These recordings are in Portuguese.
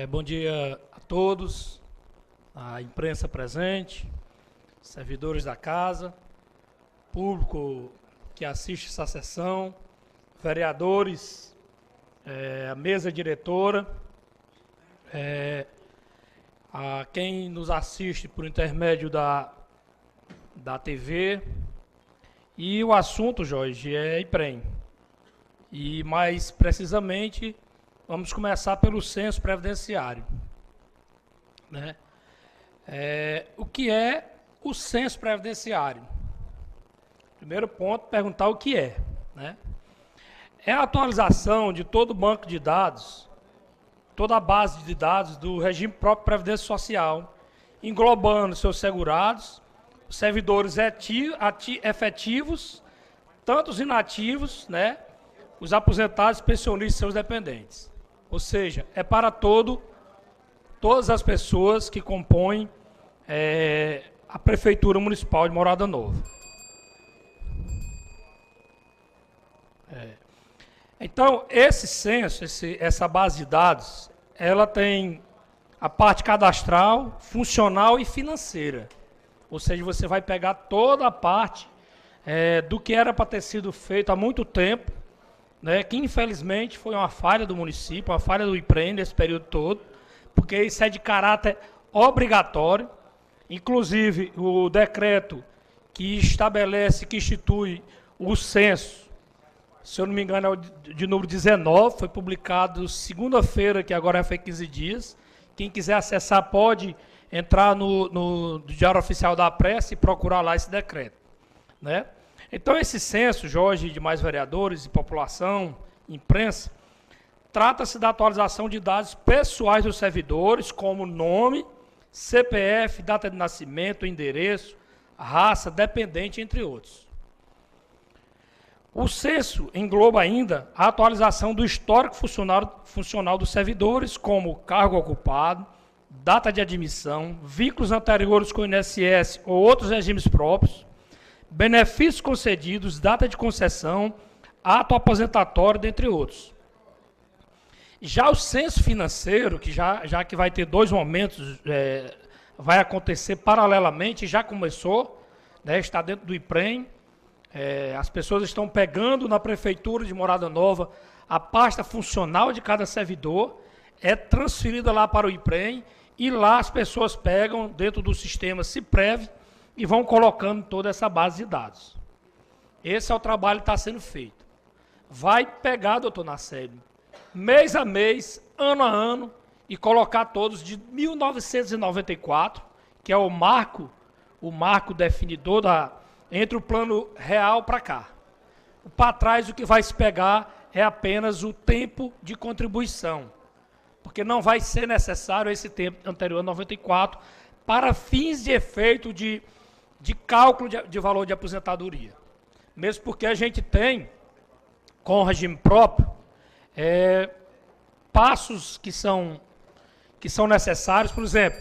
Bom dia a todos, a imprensa presente, servidores da casa, público que assiste essa sessão, vereadores, a mesa diretora, a quem nos assiste por intermédio da TV. E o assunto, Jorge, é IPREM. E mais precisamente, vamos começar pelo censo previdenciário. Né? O que é o censo previdenciário? Primeiro ponto, perguntar o que é. Né? É a atualização de todo o banco de dados, toda a base de dados do regime próprio de previdência social, englobando seus segurados, servidores efetivos, tanto os inativos, né, os aposentados, pensionistas e seus dependentes. Ou seja, é para todas as pessoas que compõem a Prefeitura Municipal de Morada Nova. Então, esse censo, essa base de dados, ela tem a parte cadastral, funcional e financeira. Ou seja, você vai pegar toda a parte do que era para ter sido feito há muito tempo, né, que infelizmente foi uma falha do município, uma falha do IPREM nesse período todo, porque isso é de caráter obrigatório. Inclusive, o decreto que estabelece, que institui o censo, se eu não me engano, é o de número 19, foi publicado segunda-feira, que agora foi 15 dias. Quem quiser acessar pode entrar no Diário Oficial da Prece e procurar lá esse decreto. Né? Então, esse censo, Jorge, de mais vereadores e população, imprensa, trata-se da atualização de dados pessoais dos servidores, como nome, CPF, data de nascimento, endereço, raça, dependente, entre outros. O censo engloba ainda a atualização do histórico funcional dos servidores, como cargo ocupado, data de admissão, vínculos anteriores com o INSS ou outros regimes próprios, benefícios concedidos, data de concessão, ato aposentatório, dentre outros. Já o censo financeiro, que já que vai ter dois momentos, vai acontecer paralelamente, já começou, né, está dentro do IPREM, as pessoas estão pegando na Prefeitura de Morada Nova a pasta funcional de cada servidor, é transferida lá para o IPREM, e lá as pessoas pegam dentro do sistema Ciprev e vão colocando toda essa base de dados. Esse é o trabalho que está sendo feito. Vai pegar, doutor Nacélio, mês a mês, ano a ano, e colocar todos de 1994, que é o marco definidor entre o plano real para cá. Para trás, o que vai se pegar é apenas o tempo de contribuição, porque não vai ser necessário esse tempo anterior a 94 para fins de efeito de cálculo de valor de aposentadoria. Mesmo porque a gente tem, com o regime próprio, passos que são necessários, por exemplo,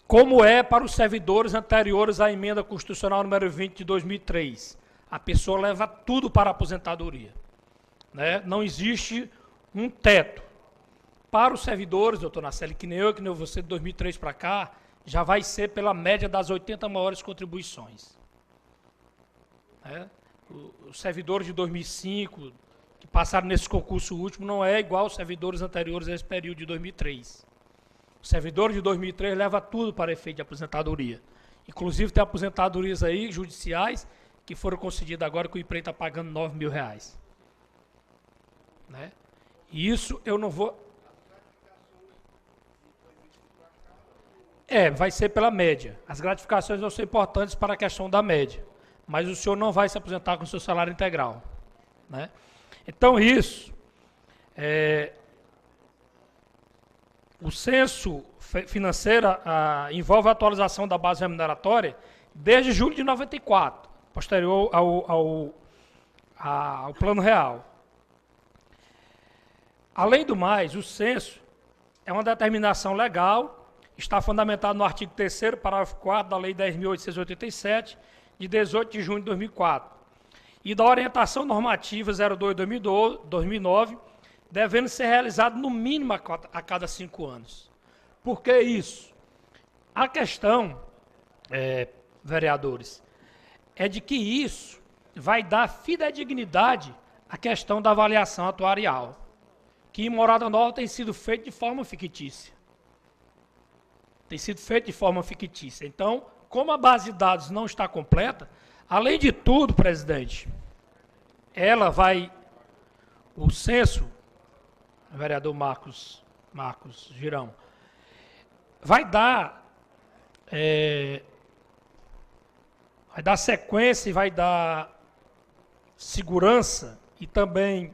como é para os servidores anteriores à emenda constitucional número 20 de 2003. A pessoa leva tudo para a aposentadoria. Né? Não existe um teto. Para os servidores, doutor Nacélio, que nem você, de 2003 para cá, já vai ser pela média das 80 maiores contribuições. Né? Os servidores de 2005, que passaram nesse concurso último, não é igual aos servidores anteriores a esse período de 2003. Os servidores de 2003 levam tudo para efeito de aposentadoria. Inclusive, tem aposentadorias aí, judiciais, que foram concedidas agora que o IPREM está pagando R$9.000. Né? E isso eu não vou... vai ser pela média. As gratificações vão ser importantes para a questão da média. Mas o senhor não vai se aposentar com o seu salário integral. Né? Então, isso... O censo financeiro envolve a atualização da base remuneratória desde julho de 94, posterior ao plano real. Além do mais, o censo é uma determinação legal, está fundamentado no artigo 3º, parágrafo 4º da Lei 10.887, de 18 de junho de 2004, e da Orientação Normativa 02/2009, devendo ser realizado no mínimo a cada 5 anos. Por que isso? A questão, vereadores, é de que isso vai dar fidedignidade à questão da avaliação atuarial, que em Morada Nova tem sido feito de forma fictícia. Então, como a base de dados não está completa, além de tudo, presidente, o censo, vereador Marcos Girão, vai dar sequência e vai dar segurança e também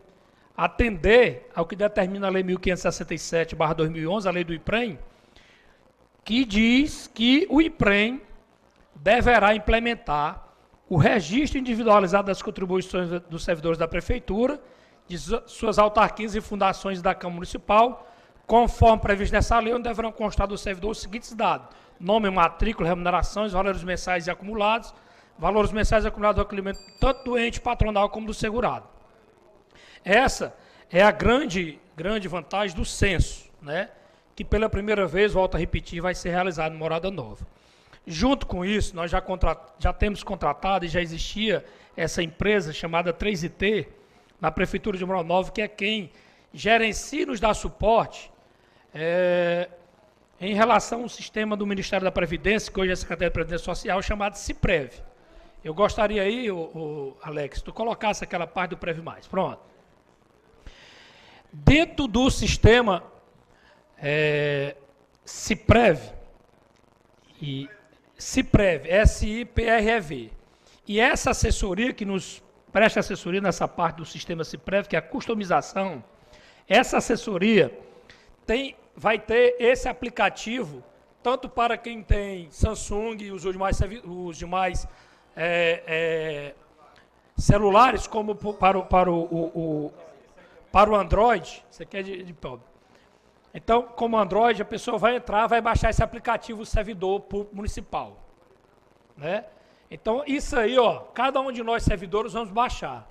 atender ao que determina a Lei 1567/2011, a Lei do IPREM, que diz que o IPREM deverá implementar o registro individualizado das contribuições dos servidores da Prefeitura, de suas autarquias e fundações da Câmara Municipal, conforme previsto nessa lei, onde deverão constar do servidor os seguintes dados: nome, matrícula, remunerações, valores mensais e acumulados, valores mensais acumulados do acolhimento tanto do ente patronal como do segurado. Essa é a grande vantagem do censo, né? Que pela primeira vez, volto a repetir, vai ser realizado em Morada Nova. Junto com isso, nós já temos contratado e já existia essa empresa chamada 3IT, na Prefeitura de Morada Nova, que é quem gerencia e nos dá suporte em relação ao sistema do Ministério da Previdência, que hoje é a Secretaria de Previdência Social, chamado CIPREV. Eu gostaria aí, Alex, tu colocasse aquela parte do Prev Mais. Pronto. Dentro do sistema CIPREV, SIPREV, e essa assessoria que nos presta assessoria nessa parte do sistema CIPREV, que é a customização, essa assessoria vai ter esse aplicativo, tanto para quem tem Samsung e os demais celulares, como para o Android. Isso aqui é de pobre. Então, como Android, a pessoa vai entrar, vai baixar esse aplicativo servidor público municipal, né? Então, isso aí, cada um de nós servidores vamos baixar.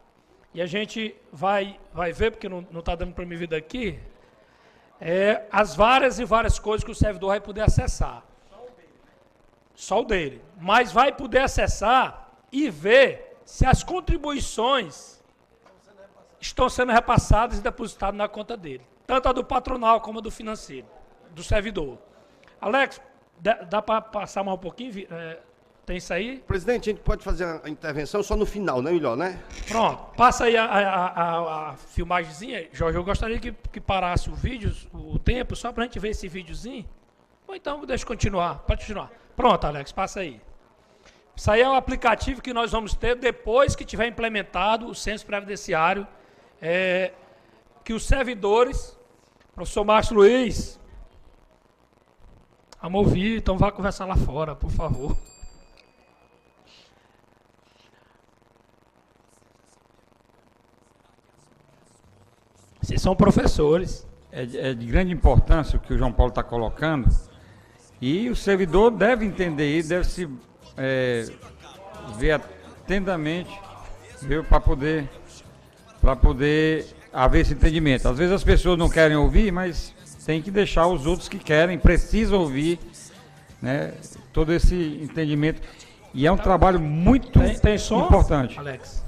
E a gente vai ver, porque não está dando para me ver daqui, as várias coisas que o servidor vai poder acessar. Só o dele. Mas vai poder acessar e ver se as contribuições estão sendo repassadas e depositadas na conta dele. Tanto a do patronal como a do financeiro, do servidor. Alex, dá para passar mais um pouquinho? Tem isso aí? Presidente, a gente pode fazer a intervenção só no final, não é melhor, né? Pronto. Passa aí a filmagemzinha. Jorge, eu gostaria que parasse o vídeo, o tempo, só para a gente ver esse videozinho. Ou então, deixa eu continuar. Pode continuar. Pronto, Alex, passa aí. Isso aí é o aplicativo que nós vamos ter depois que tiver implementado o censo previdenciário, que os servidores, professor Márcio Luiz, vamos ouvir, então vá conversar lá fora, por favor. Vocês são professores. É de grande importância o que o João Paulo está colocando, e o servidor deve entender isso, deve se ver atentamente, para poder haver esse entendimento. Às vezes as pessoas não querem ouvir, mas tem que deixar os outros que querem, precisam ouvir, né, todo esse entendimento. E é um trabalho muito tem som, importante. Alex?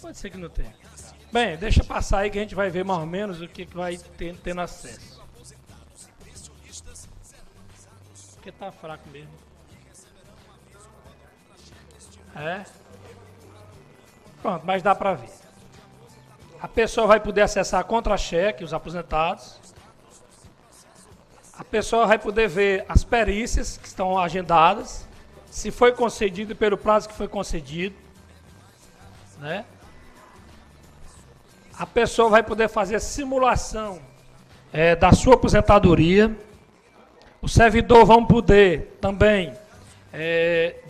Pode ser que não tenha. Bem, deixa passar aí que a gente vai ver mais ou menos o que vai tendo acesso. Porque tá fraco mesmo. Pronto, mas dá para ver. A pessoa vai poder acessar contra-cheque, os aposentados. A pessoa vai poder ver as perícias que estão agendadas, se foi concedido e pelo prazo que foi concedido, né? A pessoa vai poder fazer a simulação da sua aposentadoria. O servidor vão poder também,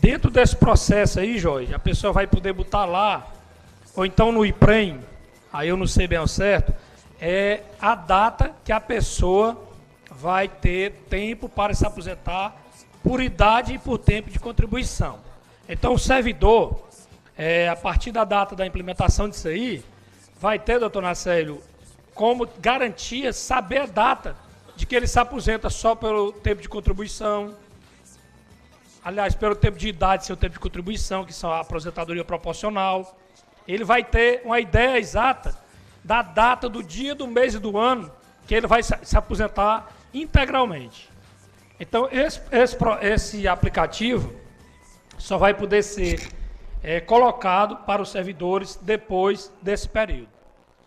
dentro desse processo aí, Jorge, a pessoa vai poder botar lá, ou então no IPREM, aí eu não sei bem ao certo, a data que a pessoa vai ter tempo para se aposentar por idade e por tempo de contribuição. Então o servidor, a partir da data da implementação disso aí, vai ter, doutor Nacélio, como garantia saber a data de que ele se aposenta só pelo tempo de contribuição, aliás, pelo tempo de idade, seu tempo de contribuição, que são a aposentadoria proporcional. Ele vai ter uma ideia exata da data do dia, do mês e do ano que ele vai se aposentar integralmente. Então, esse aplicativo só vai poder ser colocado para os servidores depois desse período.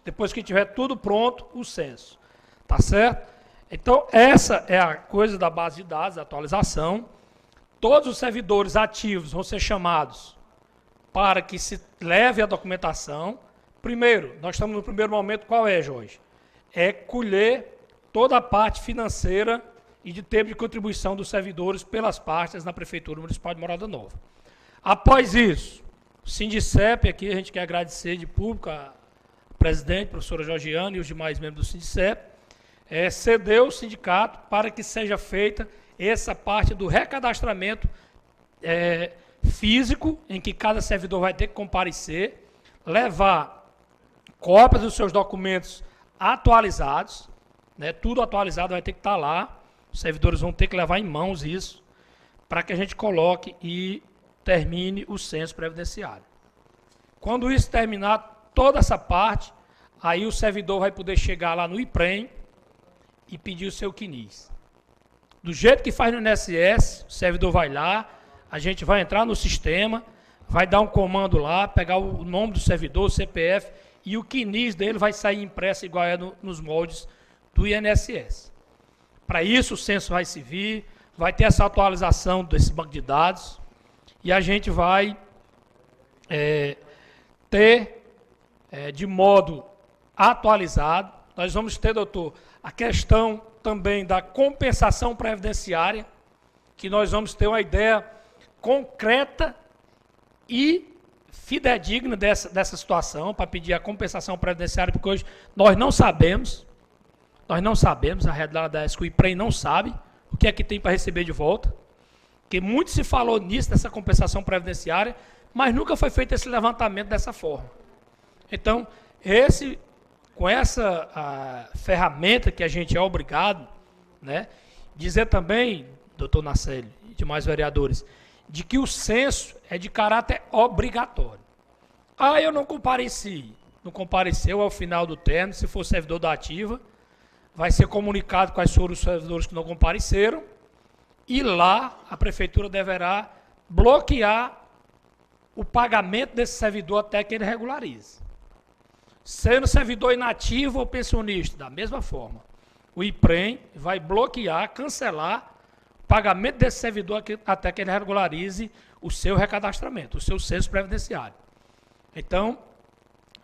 Depois que tiver tudo pronto, o censo. Tá certo? Então, essa é a coisa da base de dados, a atualização. Todos os servidores ativos vão ser chamados para que se leve a documentação. Primeiro, nós estamos no primeiro momento, qual é, Jorge? É colher toda a parte financeira e de tempo de contribuição dos servidores pelas partes na Prefeitura Municipal de Morada Nova. Após isso, o Sindicep, aqui a gente quer agradecer de público a presidente, a professora Georgiana e os demais membros do Sindicep, cedeu o sindicato para que seja feita essa parte do recadastramento físico, em que cada servidor vai ter que comparecer, levar cópias dos seus documentos atualizados, né, tudo atualizado vai ter que estar lá, os servidores vão ter que levar em mãos isso, para que a gente coloque e termine o censo previdenciário. Quando isso terminar, toda essa parte, aí o servidor vai poder chegar lá no IPREM e pedir o seu CNIS. Do jeito que faz no INSS, o servidor vai lá, a gente vai entrar no sistema, vai dar um comando lá, pegar o nome do servidor, o CPF, e o CNIS dele vai sair impresso igual é nos moldes do INSS. Para isso, o censo vai se vir, vai ter essa atualização desse banco de dados, e a gente vai ter, de modo atualizado, nós vamos ter, doutor, a questão também da compensação previdenciária, que nós vamos ter uma ideia concreta e fidedigna dessa situação, para pedir a compensação previdenciária, porque hoje nós não sabemos, a realidade é que o IPREM não sabe o que é que tem para receber de volta, porque muito se falou nisso, dessa compensação previdenciária, mas nunca foi feito esse levantamento dessa forma. Então, com essa ferramenta que a gente é obrigado, né, dizer também, doutor Nacélio e demais vereadores, de que o censo é de caráter obrigatório. Eu não compareci. Não compareceu ao final do termo, se for servidor da ativa, vai ser comunicado quais foram os servidores que não compareceram, e lá a prefeitura deverá bloquear o pagamento desse servidor até que ele regularize. Sendo servidor inativo ou pensionista, da mesma forma, o IPREM vai bloquear, cancelar o pagamento desse servidor até que ele regularize o seu recadastramento, o seu censo previdenciário. Então,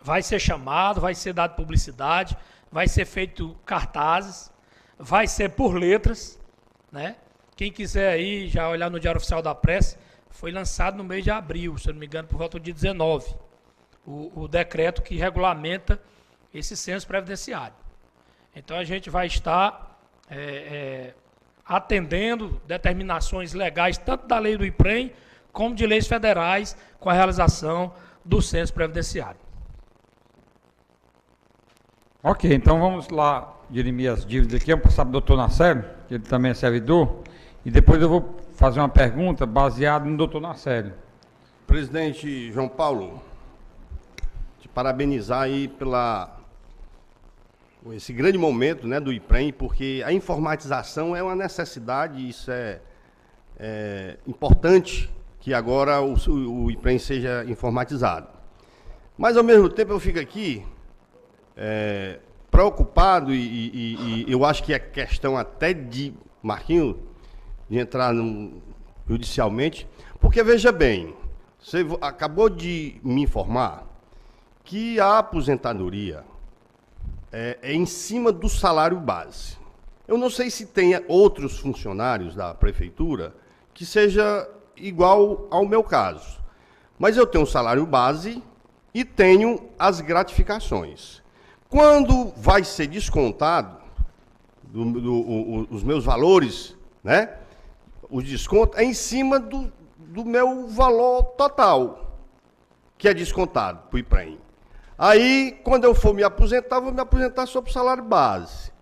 vai ser chamado, vai ser dado publicidade, vai ser feito cartazes, vai ser por letras, né? Quem quiser aí já olhar no Diário Oficial da Prece, foi lançado no mês de abril, se eu não me engano, por volta do dia 19, o decreto que regulamenta esse censo previdenciário. Então, a gente vai estar atendendo determinações legais, tanto da lei do IPREM, como de leis federais, com a realização do censo previdenciário. Ok, então vamos lá dirimir as dívidas aqui. Vamos passar para o doutor Nacélio, que ele também é servidor, e depois eu vou fazer uma pergunta baseada no doutor Nacélio. Presidente João Paulo, te parabenizar aí esse grande momento, né, do IPREM, porque a informatização é uma necessidade, isso é importante que agora o IPREM seja informatizado. Mas, ao mesmo tempo, eu fico aqui preocupado e eu acho que é questão até de, Marquinhos, de entrar judicialmente, porque, veja bem, você acabou de me informar que a aposentadoria é em cima do salário base. Eu não sei se tem outros funcionários da prefeitura que seja igual ao meu caso, mas eu tenho um salário base e tenho as gratificações. Quando vai ser descontado os meus valores, né? O desconto é em cima do meu valor total. que é descontado para o IPREM. Aí, quando eu for me aposentar, vou me aposentar sobre o salário base.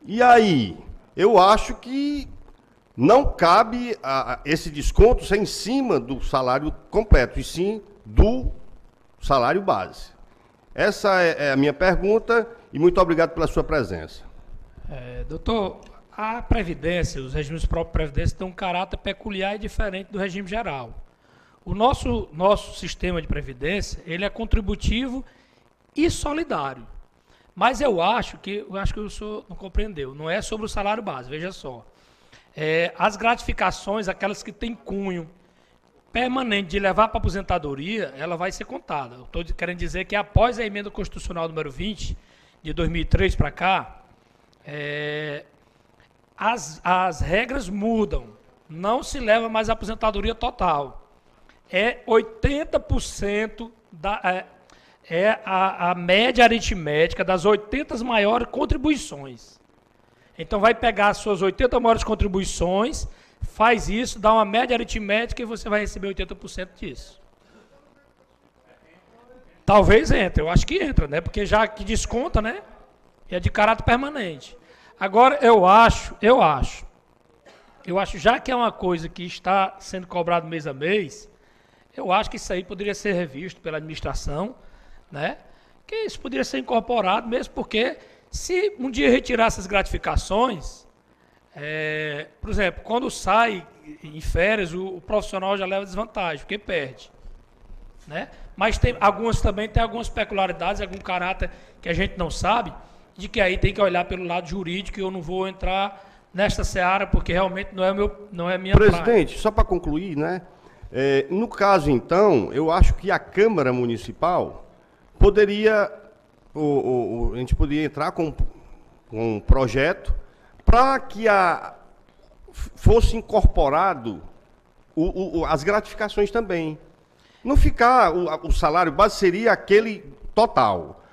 E aí, eu acho que não cabe esse desconto ser em cima do salário completo, e sim do salário base. Essa é a minha pergunta e muito obrigado pela sua presença. Doutor, a Previdência, os regimes próprios de Previdência têm um caráter peculiar e diferente do regime geral. O nosso sistema de Previdência, ele é contributivo e solidário. Mas eu acho que o senhor não compreendeu, não é sobre o salário base, veja só. As gratificações, aquelas que têm cunho permanente de levar para a aposentadoria, ela vai ser contada. Estou querendo dizer que após a emenda constitucional número 20, de 2003 para cá, as regras mudam. Não se leva mais a aposentadoria total. 80% a média aritmética das 80 maiores contribuições. Então vai pegar as suas 80 maiores contribuições, faz isso, dá uma média aritmética e você vai receber 80% disso. Talvez entre, eu acho que entra, né? Porque já que desconta, né? É de caráter permanente. Agora, eu acho, já que é uma coisa que está sendo cobrado mês a mês, eu acho que isso aí poderia ser revisto pela administração, né? Que isso poderia ser incorporado mesmo, porque se um dia retirar essas gratificações, por exemplo, quando sai em férias, o profissional já leva desvantagem, porque perde, né? Mas também tem algumas peculiaridades, algum caráter que a gente não sabe, de que aí tem que olhar pelo lado jurídico, e eu não vou entrar nesta seara, porque realmente não é minha Presidente, praia. só para concluir, né? No caso, então, eu acho que a Câmara Municipal poderia, a gente poderia entrar com um projeto para que fosse incorporado as gratificações também. Não ficar, o salário base seria aquele total.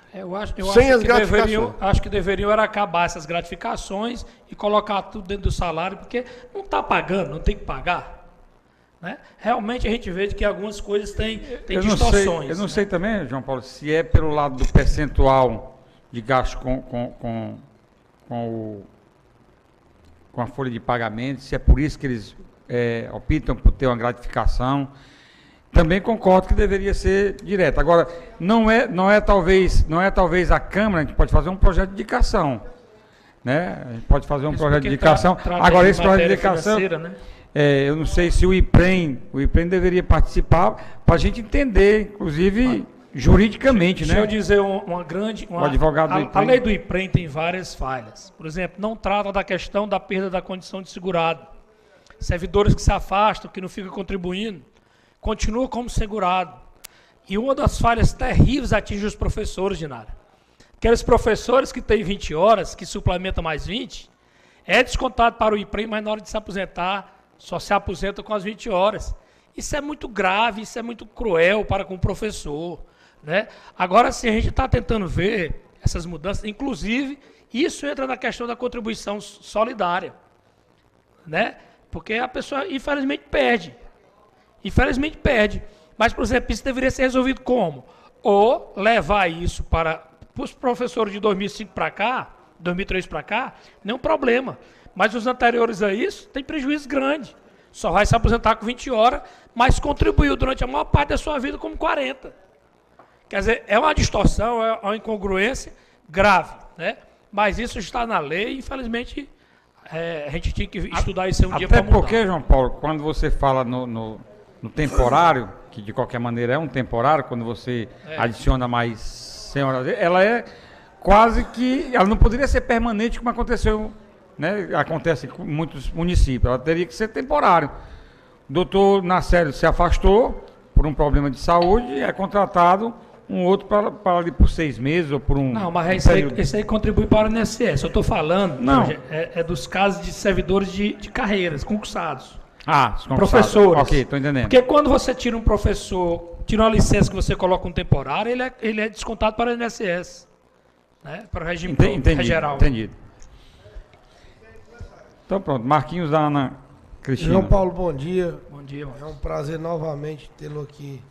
Acho que deveriam era acabar essas gratificações e colocar tudo dentro do salário, porque não está pagando, não tem que pagar. Né? Realmente a gente vê que algumas coisas têm distorções. Eu não sei também, João Paulo, se é pelo lado do percentual de gasto com a folha de pagamento, se é por isso que eles optam por ter uma gratificação. Também concordo que deveria ser direto. Agora, não é talvez a Câmara, a gente pode fazer um projeto de indicação. Né? A gente pode fazer um projeto de indicação. Agora, esse projeto de indicação, né? Eu não sei se o IPREM deveria participar para a gente entender, inclusive, juridicamente. Deixa né? eu dizer o advogado do IPREM. A lei do IPREM tem várias falhas. Por exemplo, não trata da questão da perda da condição de segurado. Servidores que se afastam, que não ficam contribuindo, continua como segurado. E uma das falhas terríveis atinge os professores, Dinara. Aqueles professores que têm 20 horas, que suplementam mais 20, é descontado para o IPREM, mas na hora de se aposentar, só se aposenta com as 20 horas. Isso é muito grave, isso é muito cruel para com o professor. Né? Agora, sim, a gente está tentando ver essas mudanças, inclusive, isso entra na questão da contribuição solidária. Né? Porque a pessoa, infelizmente, perde. Mas, por exemplo, isso deveria ser resolvido como? Ou levar isso para os professores de 2005 para cá, 2003 para cá, nenhum problema. Mas os anteriores a isso, tem prejuízo grande. Só vai se aposentar com 20 horas, mas contribuiu durante a maior parte da sua vida como 40. Quer dizer, é uma distorção, é uma incongruência grave. Né? Mas isso está na lei e, infelizmente, a gente tinha que estudar isso um dia para mudar. Até porque, João Paulo, quando você fala no temporário, que de qualquer maneira é um temporário, quando você adiciona mais 100 horas, ela é quase que, ela não poderia ser permanente como aconteceu, né? Acontece em muitos municípios, ela teria que ser temporário. O doutor Nacélio se afastou por um problema de saúde e é contratado um outro para ali por 6 meses ou por um... Não, mas esse aí contribui para o INSS. Eu estou falando, dos casos de servidores de carreiras, concursados. Professores. Ok, estou entendendo. Porque quando você tira um professor, tira uma licença que você coloca um temporário, ele é descontado para o INSS. Né? Para o regime geral. Entendido. Então pronto, Marquinhos da Ana Cristina. João Paulo, bom dia. Bom dia, É um prazer novamente tê-lo aqui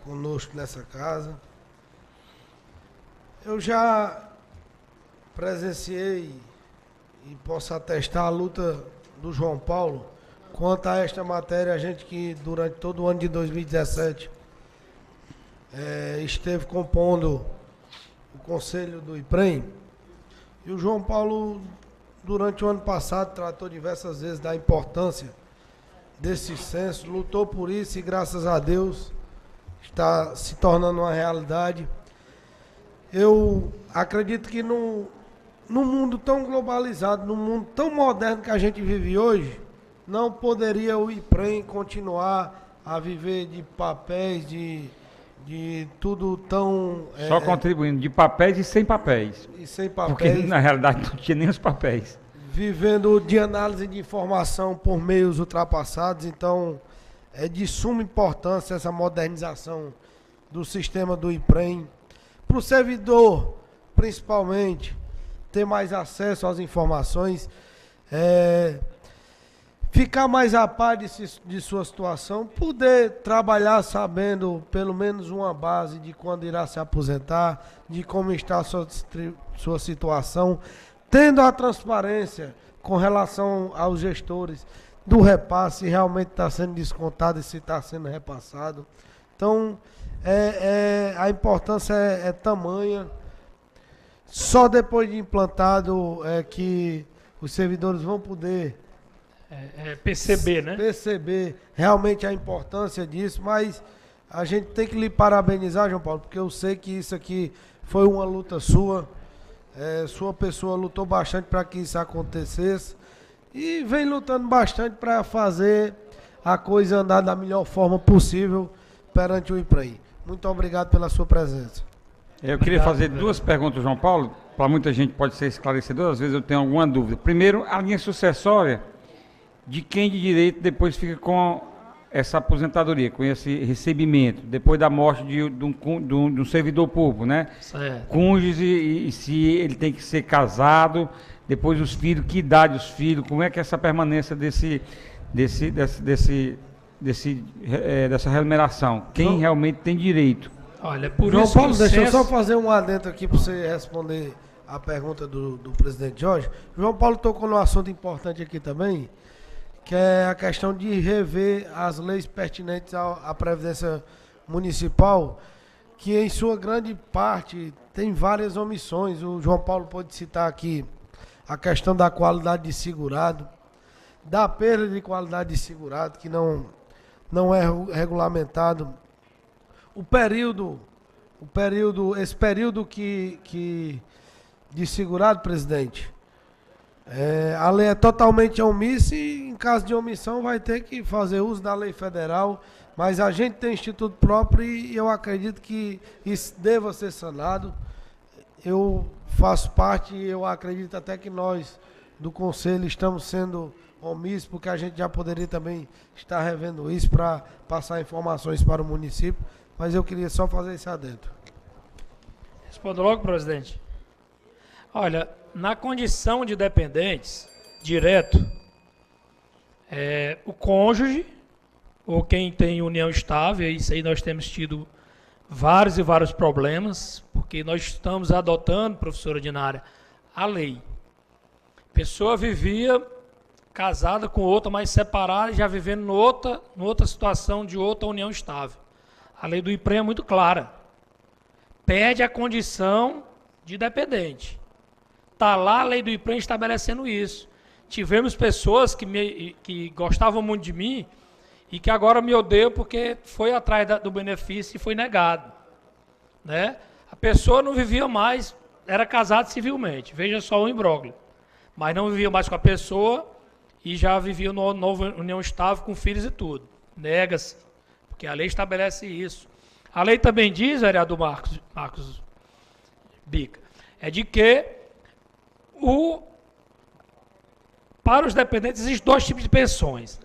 conosco nessa casa. Eu já presenciei e posso atestar a luta do João Paulo quanto a esta matéria. A gente que durante todo o ano de 2017 esteve compondo o Conselho do IPREM, e o João Paulo, durante o ano passado, tratou diversas vezes da importância desse censo, lutou por isso e, graças a Deus, está se tornando uma realidade. Eu acredito que num mundo tão globalizado, num mundo tão moderno que a gente vive hoje, não poderia o IPREM continuar a viver de papéis, de tudo tão... Só contribuindo, de papéis e sem papéis. E sem Porque, papéis. na realidade, não tinha nem os papéis. Vivendo de análise de informação por meios ultrapassados. Então, é de suma importância essa modernização do sistema do IPREM. Para o servidor, principalmente, ter mais acesso às informações, ficar mais a par de sua situação, poder trabalhar sabendo pelo menos uma base de quando irá se aposentar, de como está a sua situação, tendo a transparência com relação aos gestores do repasse, se realmente está sendo descontado e se está sendo repassado. Então, a importância é tamanha. Só depois de implantado é que os servidores vão poder perceber, né? Perceber realmente a importância disso, mas a gente tem que lhe parabenizar, João Paulo, porque eu sei que isso aqui foi uma luta sua. Sua pessoa lutou bastante para que isso acontecesse e vem lutando bastante para fazer a coisa andar da melhor forma possível perante o IPREM. Muito obrigado pela sua presença. Eu queria fazer duas perguntas, João Paulo. Para muita gente pode ser esclarecedor, às vezes eu tenho alguma dúvida. Primeiro, a linha sucessória de quem de direito depois fica com essa aposentadoria, com esse recebimento, depois da morte de um servidor público, né? Certo. Cônjuge, e se ele tem que ser casado, depois os filhos, que idade os filhos, como é que é essa permanência dessa remuneração? Quem realmente tem direito? Olha, por João isso Paulo, que o deixa eu censo- só fazer um adentro aqui para você responder a pergunta do presidente Jorge. João Paulo tocou num assunto importante aqui também, que é a questão de rever as leis pertinentes à Previdência Municipal, que em sua grande parte tem várias omissões. O João Paulo pode citar aqui a questão da qualidade de segurado, da perda de qualidade de segurado, que não é regulamentado. Esse período que de segurado, presidente, a lei é totalmente omissa e, em caso de omissão, vai ter que fazer uso da lei federal, mas a gente tem instituto próprio e eu acredito que isso deva ser sanado. Eu faço parte e eu acredito até que nós, do Conselho, estamos sendo omissos, porque a gente já poderia também estar revendo isso para passar informações para o município, mas eu queria só fazer esse adendo. Respondo logo, presidente. Olha, na condição de dependentes, direto, o cônjuge, ou quem tem união estável, isso aí nós temos tido vários e vários problemas, porque nós estamos adotando, professora Dinária, a lei. Pessoa vivia casada com outra, mas separada, já vivendo noutra situação de outra união estável. A lei do IPREM é muito clara. Perde a condição de dependente. Está lá a lei do IPREM estabelecendo isso. Tivemos pessoas que gostavam muito de mim e que agora me odeiam porque foi atrás do benefício e foi negado. Né? A pessoa não vivia mais, era casada civilmente. Veja só o imbróglio. Mas não vivia mais com a pessoa e já vivia numa nova união estável com filhos e tudo. Nega-se, porque a lei estabelece isso. A lei também diz, vereador Marcos Bica, de que para os dependentes existem dois tipos de pensões.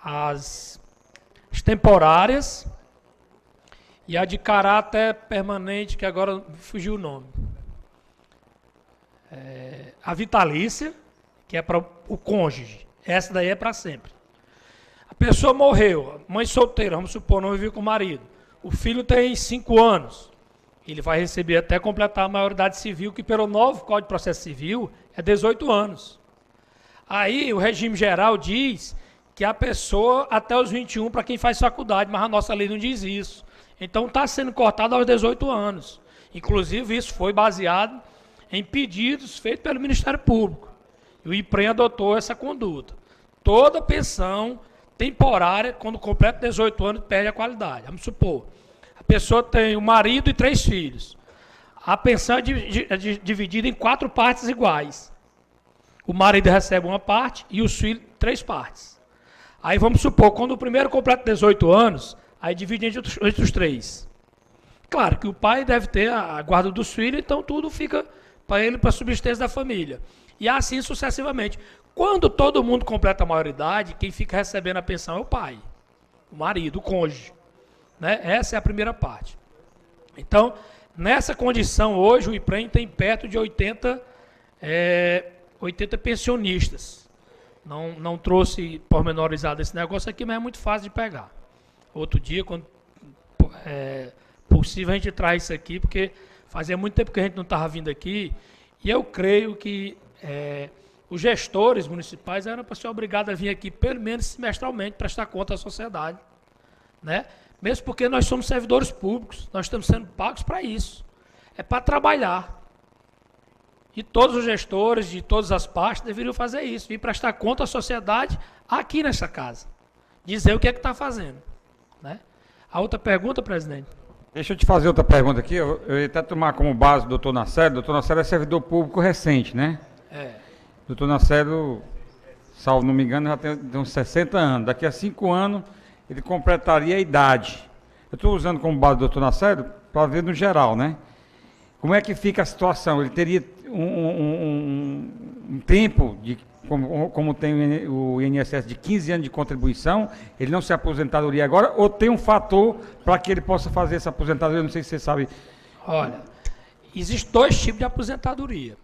As temporárias e a de caráter permanente, que agora fugiu o nome. A vitalícia, que é para o cônjuge. Essa daí é para sempre. A pessoa morreu, mãe solteira, vamos supor, não viveu com o marido. O filho tem 5 anos. Ele vai receber até completar a maioridade civil, que pelo novo Código de Processo Civil é 18 anos. Aí o regime geral diz que a pessoa até os 21 para quem faz faculdade, mas a nossa lei não diz isso. Então está sendo cortado aos 18 anos. Inclusive isso foi baseado em pedidos feitos pelo Ministério Público. E o IPREM adotou essa conduta. Toda pensão temporária, quando completa 18 anos, perde a qualidade. Vamos supor, a pessoa tem um marido e 3 filhos. A pensão é dividida em 4 partes iguais. O marido recebe uma parte e os filhos 3 partes. Aí vamos supor, quando o primeiro completa 18 anos, aí divide entre os 3. Claro que o pai deve ter a guarda dos filhos, então tudo fica para ele, para a subsistência da família. E assim sucessivamente. Quando todo mundo completa a maioridade, quem fica recebendo a pensão é o pai, o marido, o cônjuge. Né? Essa é a primeira parte. Então, nessa condição, hoje o IPREM tem perto de 80 pensionistas. Não trouxe pormenorizado esse negócio aqui, mas é muito fácil de pegar. Outro dia, quando possível, a gente traz isso aqui, porque fazia muito tempo que a gente não estava vindo aqui, e eu creio que os gestores municipais eram para ser obrigados a vir aqui, pelo menos semestralmente, prestar conta à sociedade. Né? Mesmo porque nós somos servidores públicos, nós estamos sendo pagos para isso. É para trabalhar. E todos os gestores de todas as partes deveriam fazer isso, vir prestar conta à sociedade aqui nessa casa. Dizer o que é que está fazendo. Né? A outra pergunta, presidente? Deixa eu te fazer outra pergunta aqui. Eu ia até tomar como base o doutor Nacero. O doutor Nacero é servidor público recente, né? O doutor Nacero, salvo não me engano, já tem uns 60 anos. Daqui a 5 anos, ele completaria a idade. Eu estou usando como base o doutor Nacero para ver no geral, né? Como é que fica a situação? Ele teria um tempo, como tem o INSS, de 15 anos de contribuição, ele não se aposentadoria agora, ou tem um fator para que ele possa fazer essa aposentadoria? Eu não sei se você sabe. Olha, existem 2 tipos de aposentadoria.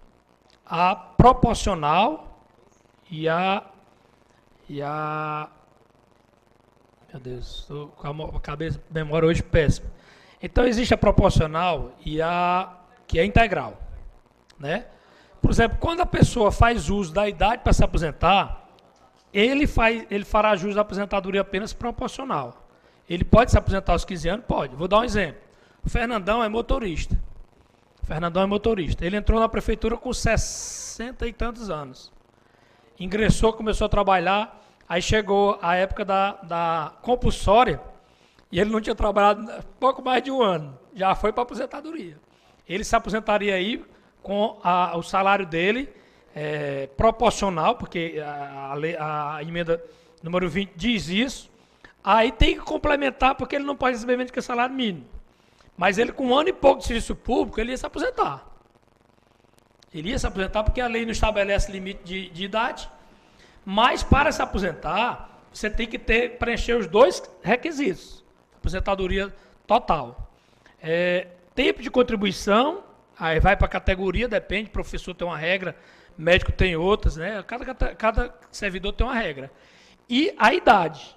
A proporcional e a meu Deus, estou com a cabeça, memória hoje péssima. Então existe a proporcional e a que é integral, né? Por exemplo, quando a pessoa faz uso da idade para se aposentar, ele fará jus da aposentadoria apenas proporcional. Ele pode se aposentar aos 15 anos? Pode. Vou dar um exemplo. O Fernandão é motorista. Ele entrou na prefeitura com 60 e tantos anos. Ingressou, começou a trabalhar, aí chegou a época da compulsória, e ele não tinha trabalhado pouco mais de 1 ano. Já foi para a aposentadoria. Ele se aposentaria aí com o salário dele proporcional, porque a emenda número 20 diz isso. Aí tem que complementar, porque ele não pode receber menos que salário mínimo. Mas ele, com 1 ano e pouco de serviço público, ele ia se aposentar. Ele ia se aposentar porque a lei não estabelece limite de idade. Mas para se aposentar, você tem que preencher os 2 requisitos. Aposentadoria total. Tempo de contribuição, aí vai para a categoria, depende, professor tem uma regra, médico tem outras, né? Cada servidor tem uma regra. E a idade.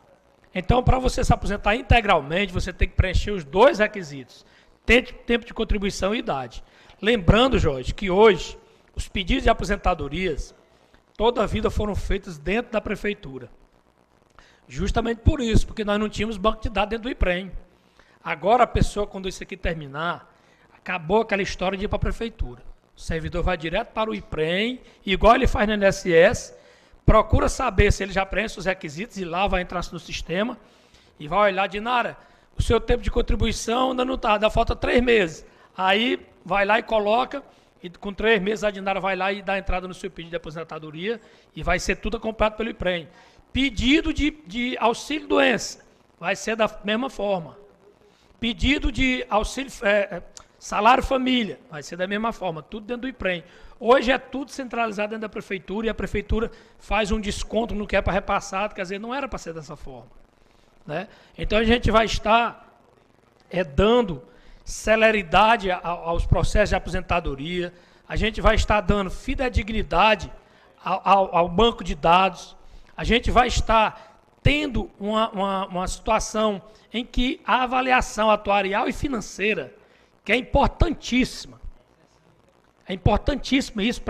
Então, para você se aposentar integralmente, você tem que preencher os 2 requisitos. Tempo de contribuição e idade. Lembrando, Jorge, que hoje, os pedidos de aposentadorias, toda a vida foram feitos dentro da prefeitura. Justamente por isso, porque nós não tínhamos banco de dados dentro do IPREM. Agora a pessoa, quando isso aqui terminar, acabou aquela história de ir para a prefeitura. O servidor vai direto para o IPREM, igual ele faz no INSS, procura saber se ele já preenche os requisitos, e lá vai entrar no sistema, e vai olhar, Dinara, o seu tempo de contribuição ainda não está, ainda falta 3 meses. Aí vai lá e coloca, e com 3 meses a Dinara vai lá e dá entrada no seu pedido de aposentadoria, e vai ser tudo acompanhado pelo IPREM. Pedido de auxílio doença, vai ser da mesma forma. Pedido de auxílio, salário família, vai ser da mesma forma, tudo dentro do IPREM. Hoje é tudo centralizado dentro da prefeitura, e a prefeitura faz um desconto no que é para repassado, quer dizer, não era para ser dessa forma. Né? Então a gente vai estar dando celeridade aos processos de aposentadoria, a gente vai estar dando fidedignidade ao banco de dados, a gente vai estar tendo uma situação em que a avaliação atuarial e financeira, que é importantíssima isso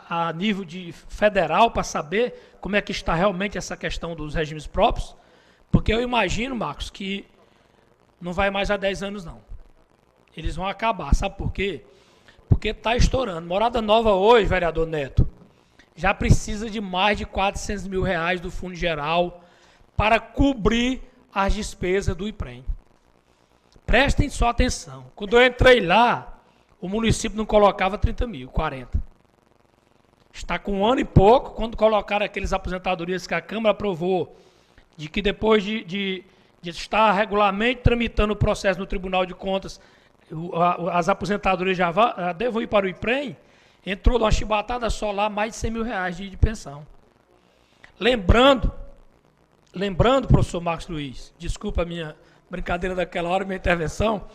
a nível de federal, para saber como é que está realmente essa questão dos regimes próprios, porque eu imagino, Marcos, que não vai mais há 10 anos, não. Eles vão acabar, sabe por quê? Porque está estourando. Morada Nova hoje, vereador Neto, já precisa de mais de R$400 mil do Fundo Geral para cobrir as despesas do IPREM. Prestem só atenção. Quando eu entrei lá, o município não colocava 30 mil, 40. Está com 1 ano e pouco, quando colocaram aqueles aposentadorias que a Câmara aprovou, de que depois de estar regularmente tramitando o processo no Tribunal de Contas, as aposentadorias já devam ir para o IPREM, entrou numa chibatada só lá mais de R$100 mil de pensão. Lembrando, professor Marcos Luiz, desculpa a minha brincadeira daquela hora, minha intervenção,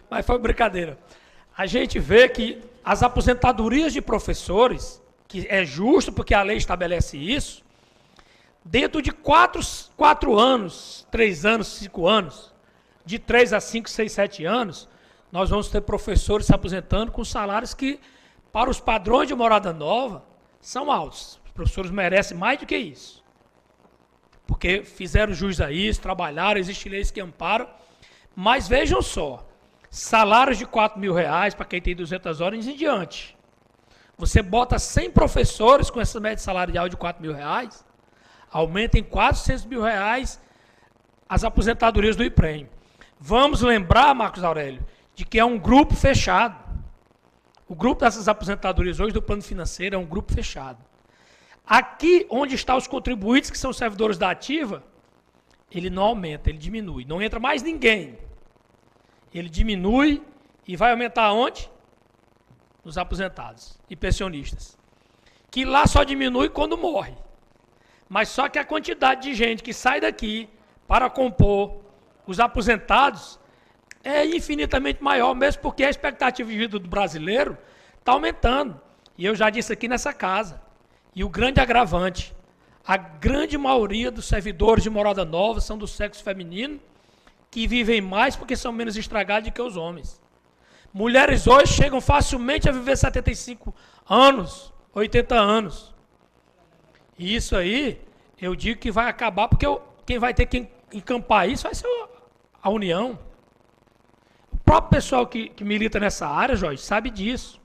mas foi brincadeira. A gente vê que as aposentadorias de professores, que é justo porque a lei estabelece isso, dentro de 4 anos, 3 anos, 5 anos, de 3 a 5, 6, 7 anos, nós vamos ter professores se aposentando com salários que, para os padrões de Morada Nova, são altos. Os professores merecem mais do que isso. Porque fizeram jus a isso, trabalharam, existem leis que amparam. Mas vejam só, salários de R$4 mil para quem tem 200 horas em diante. Você bota 100 professores com essa média salarial de R$4 mil, aumenta em R$400 mil as aposentadorias do IPREM. Vamos lembrar, Marcos Aurélio, de que é um grupo fechado. O grupo dessas aposentadorias hoje do plano financeiro é um grupo fechado. Aqui, onde estão os contribuintes, que são os servidores da ativa, ele não aumenta, ele diminui. Não entra mais ninguém. Ele diminui e vai aumentar onde? Nos aposentados e pensionistas. Que lá só diminui quando morre. Mas só que a quantidade de gente que sai daqui para compor os aposentados é infinitamente maior, mesmo porque a expectativa de vida do brasileiro está aumentando. E eu já disse aqui nessa casa. E o grande agravante, a grande maioria dos servidores de Morada Nova são do sexo feminino, que vivem mais porque são menos estragados do que os homens. Mulheres hoje chegam facilmente a viver 75 anos, 80 anos. E isso aí, eu digo que vai acabar, porque quem vai ter que encampar isso vai ser a União. O próprio pessoal que milita nessa área, Jorge, sabe disso.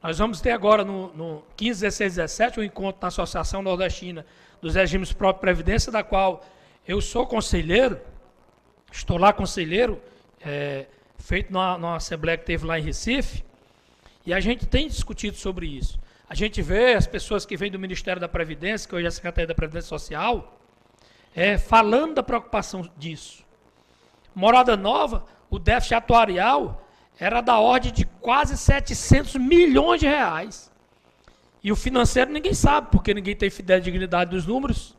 Nós vamos ter agora, no 15, 16, 17, um encontro na Associação Nordestina dos Regimes Próprios de Previdência, da qual eu sou conselheiro, estou lá conselheiro, feito numa assembleia que teve lá em Recife, e a gente tem discutido sobre isso. A gente vê as pessoas que vêm do Ministério da Previdência, que hoje é a Secretaria da Previdência Social, falando da preocupação disso. Morada Nova, o déficit atuarial era da ordem de quase 700 milhões de reais. E o financeiro ninguém sabe, porque ninguém tem fidedignidade dos números.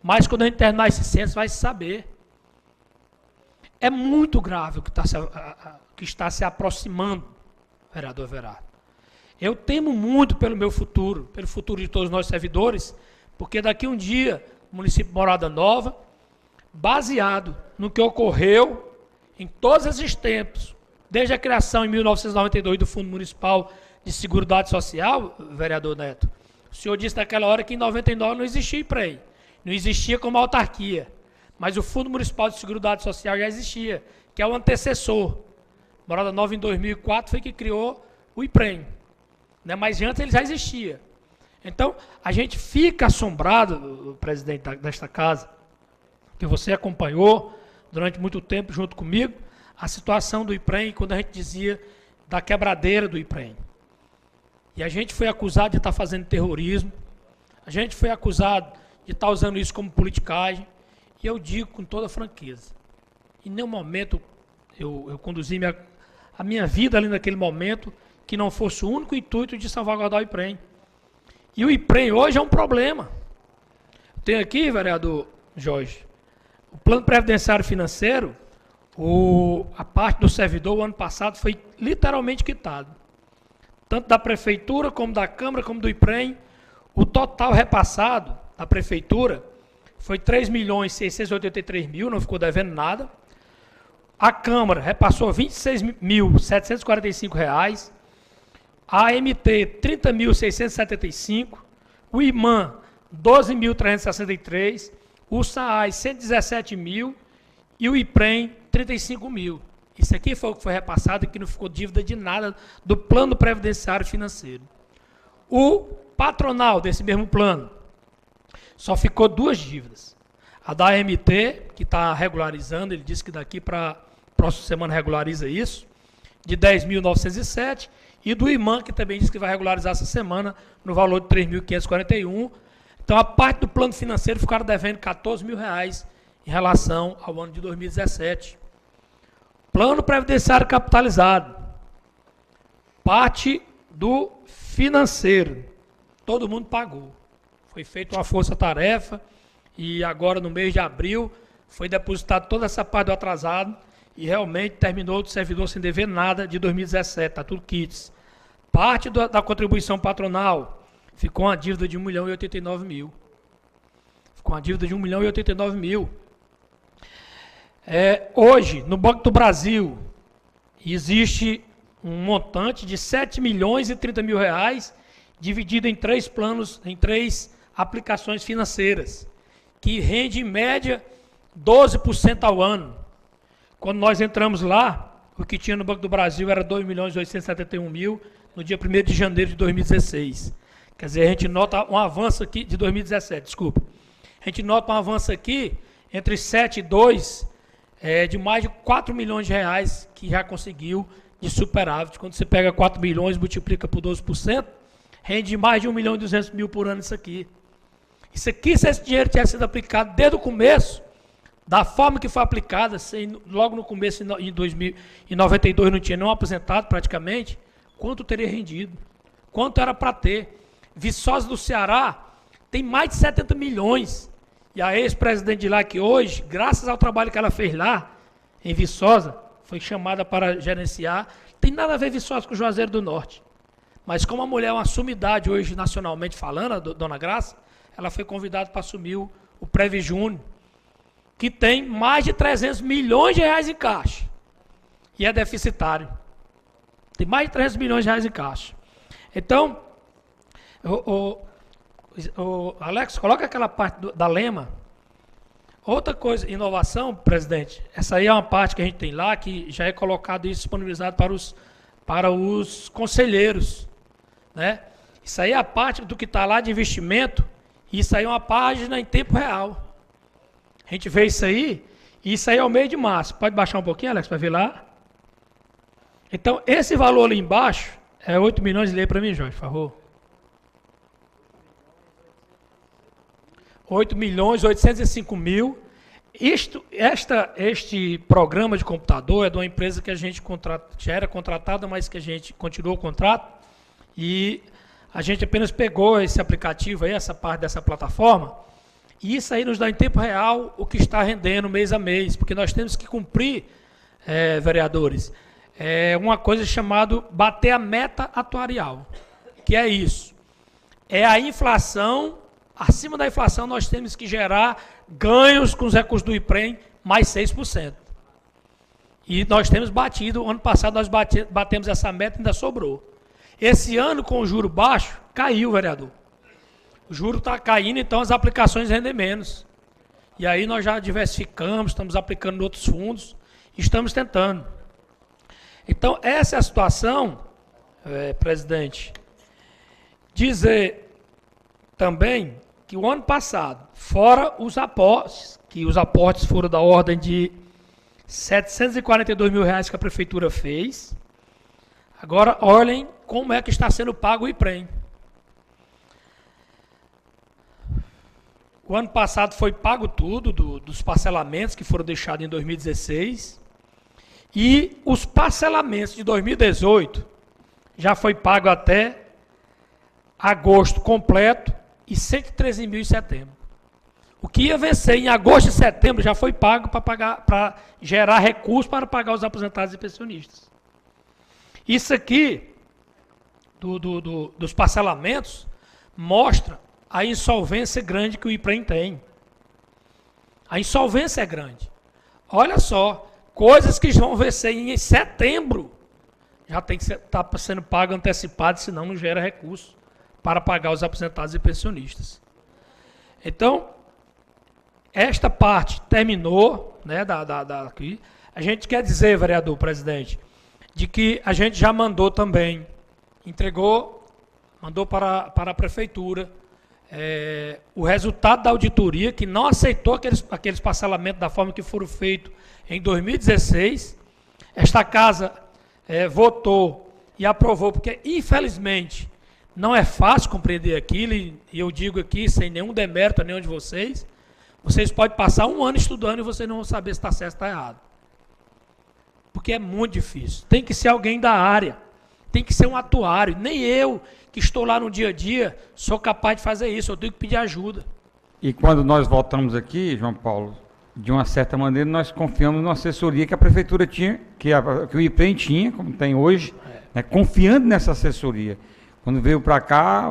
Mas quando a gente terminar esse censo, vai se saber. É muito grave o que está se aproximando, vereador Everardo. Eu temo muito pelo meu futuro, pelo futuro de todos nós servidores, porque daqui um dia, o município de Morada Nova, baseado no que ocorreu em todos esses tempos, desde a criação em 1992 do Fundo Municipal de Seguridade Social, vereador Neto, o senhor disse naquela hora que em 99 não existia IPREM, não existia como autarquia, mas o Fundo Municipal de Seguridade Social já existia, que é o antecessor. Morada Nova em 2004 foi que criou o IPREM, né? Mas antes ele já existia. Então, a gente fica assombrado, presidente desta casa, que você acompanhou durante muito tempo junto comigo, a situação do IPREM, quando a gente dizia da quebradeira do IPREM. E a gente foi acusado de estar fazendo terrorismo, a gente foi acusado de estar usando isso como politicagem, e eu digo com toda franqueza, em nenhum momento eu conduzi a minha vida ali naquele momento, que não fosse o único intuito de salvaguardar o IPREM. E o IPREM hoje é um problema. Tem aqui, vereador Jorge, o plano previdenciário financeiro, a parte do servidor, o ano passado, foi literalmente quitado. Tanto da Prefeitura, como da Câmara, como do IPREM. O total repassado da Prefeitura foi 3.683.000, não ficou devendo nada. A Câmara repassou R$ 26.745. A AMT, R$ 30.675. O IMAN, R$ 12.363. O SAAS, R$ 117.000. E o IPREM, R$ 35.000. Isso aqui foi o que foi repassado, que não ficou dívida de nada do plano previdenciário financeiro. O patronal desse mesmo plano só ficou 2 dívidas. A da AMT, que está regularizando, ele disse que daqui para próxima semana regulariza isso, de 10.907, e do IMAN, que também disse que vai regularizar essa semana, no valor de 3.541. Então, a parte do plano financeiro ficaram devendo R$ 14.000 em relação ao ano de 2017. Plano previdenciário capitalizado. Parte do financeiro. Todo mundo pagou. Foi feita uma força-tarefa e agora no mês de abril foi depositado toda essa parte do atrasado e realmente terminou o servidor sem dever nada de 2017, está tudo quites. Parte da contribuição patronal ficou uma dívida de R$ 1.089.000. Ficou uma dívida de R$ 1.089.000. Hoje, no Banco do Brasil, existe um montante de R$ 7.030.000 dividido em 3 planos, em 3 aplicações financeiras, que rende em média 12% ao ano. Quando nós entramos lá, o que tinha no Banco do Brasil era 2.871.000 no dia 1º de janeiro de 2016. Quer dizer, a gente nota um avanço aqui, de 2017, desculpa. A gente nota um avanço aqui, entre 7 e 2, de mais de 4 milhões de reais que já conseguiu de superávit. Quando você pega 4 milhões, multiplica por 12%, rende mais de 1.200.000 por ano isso aqui. Isso aqui, se esse dinheiro tivesse sido aplicado desde o começo, da forma que foi aplicada, logo no começo, em 1992, não tinha nenhum aposentado praticamente, quanto teria rendido? Quanto era para ter? Viçosa do Ceará tem mais de 70 milhões. E a ex-presidente de lá, que hoje, graças ao trabalho que ela fez lá, em Viçosa, foi chamada para gerenciar, tem nada a ver Viçosa com o Juazeiro do Norte. Mas como a mulher é uma sumidade hoje, nacionalmente falando, a dona Graça, ela foi convidada para assumir o Previ Júnior, que tem mais de 300 milhões de reais em caixa. E é deficitário. Tem mais de 300 milhões de reais em caixa. Então, Alex, coloca aquela parte da Lema. Outra coisa, inovação, presidente, essa aí é uma parte que a gente tem lá, que já é colocado e disponibilizado para os conselheiros, né? Isso aí é a parte do que está lá de investimento, e isso aí é uma página em tempo real. A gente vê isso aí, e isso aí é o mês de março. Pode baixar um pouquinho, Alex, para ver lá? Então, esse valor ali embaixo é 8 milhões, lê para mim, Jorge, por favor. 8.805.000. Este programa de computador é de uma empresa que a gente já era contratada, mas que a gente continuou o contrato, e a gente apenas pegou esse aplicativo aí, essa parte dessa plataforma, e isso aí nos dá em tempo real o que está rendendo mês a mês, porque nós temos que cumprir, vereadores, uma coisa chamada bater a meta atuarial, que é isso, é a inflação. Acima da inflação, nós temos que gerar ganhos com os recursos do IPREM mais 6%. E nós temos batido, ano passado nós batemos essa meta e ainda sobrou. Esse ano, com o juro baixo, caiu, vereador. O juro está caindo, então as aplicações rendem menos. E aí nós já diversificamos, estamos aplicando em outros fundos, estamos tentando. Então, essa é a situação, presidente. Dizer também que o ano passado, fora os aportes, que os aportes foram da ordem de R$ 742 mil que a prefeitura fez. Agora, olhem como é que está sendo pago o IPREM. O ano passado foi pago tudo, dos parcelamentos que foram deixados em 2016. E os parcelamentos de 2018 já foi pago até agosto completo e 113 mil em setembro. O que ia vencer em agosto e setembro já foi pago para gerar recursos para pagar os aposentados e pensionistas. Isso aqui, dos parcelamentos, mostra a insolvência grande que o IPREM tem. A insolvência é grande. Olha só, coisas que vão vencer em setembro já tem que estar sendo pago antecipado, senão não gera recurso para pagar os aposentados e pensionistas. Então, esta parte terminou, né, aqui. A gente quer dizer, vereador presidente, de que a gente já mandou também, mandou para a prefeitura o resultado da auditoria, que não aceitou aqueles parcelamentos da forma que foram feitos em 2016. Esta casa votou e aprovou, porque infelizmente não é fácil compreender aquilo, e eu digo aqui sem nenhum demérito a nenhum de vocês, vocês podem passar um ano estudando e vocês não vão saber se está certo ou está errado. Porque é muito difícil. Tem que ser alguém da área, tem que ser um atuário. Nem eu, que estou lá no dia a dia, sou capaz de fazer isso, eu tenho que pedir ajuda. E quando nós voltamos aqui, João Paulo, de uma certa maneira, nós confiamos na assessoria que a prefeitura tinha, que o IPREM tinha, como tem hoje, né, confiando nessa assessoria. Quando veio para cá,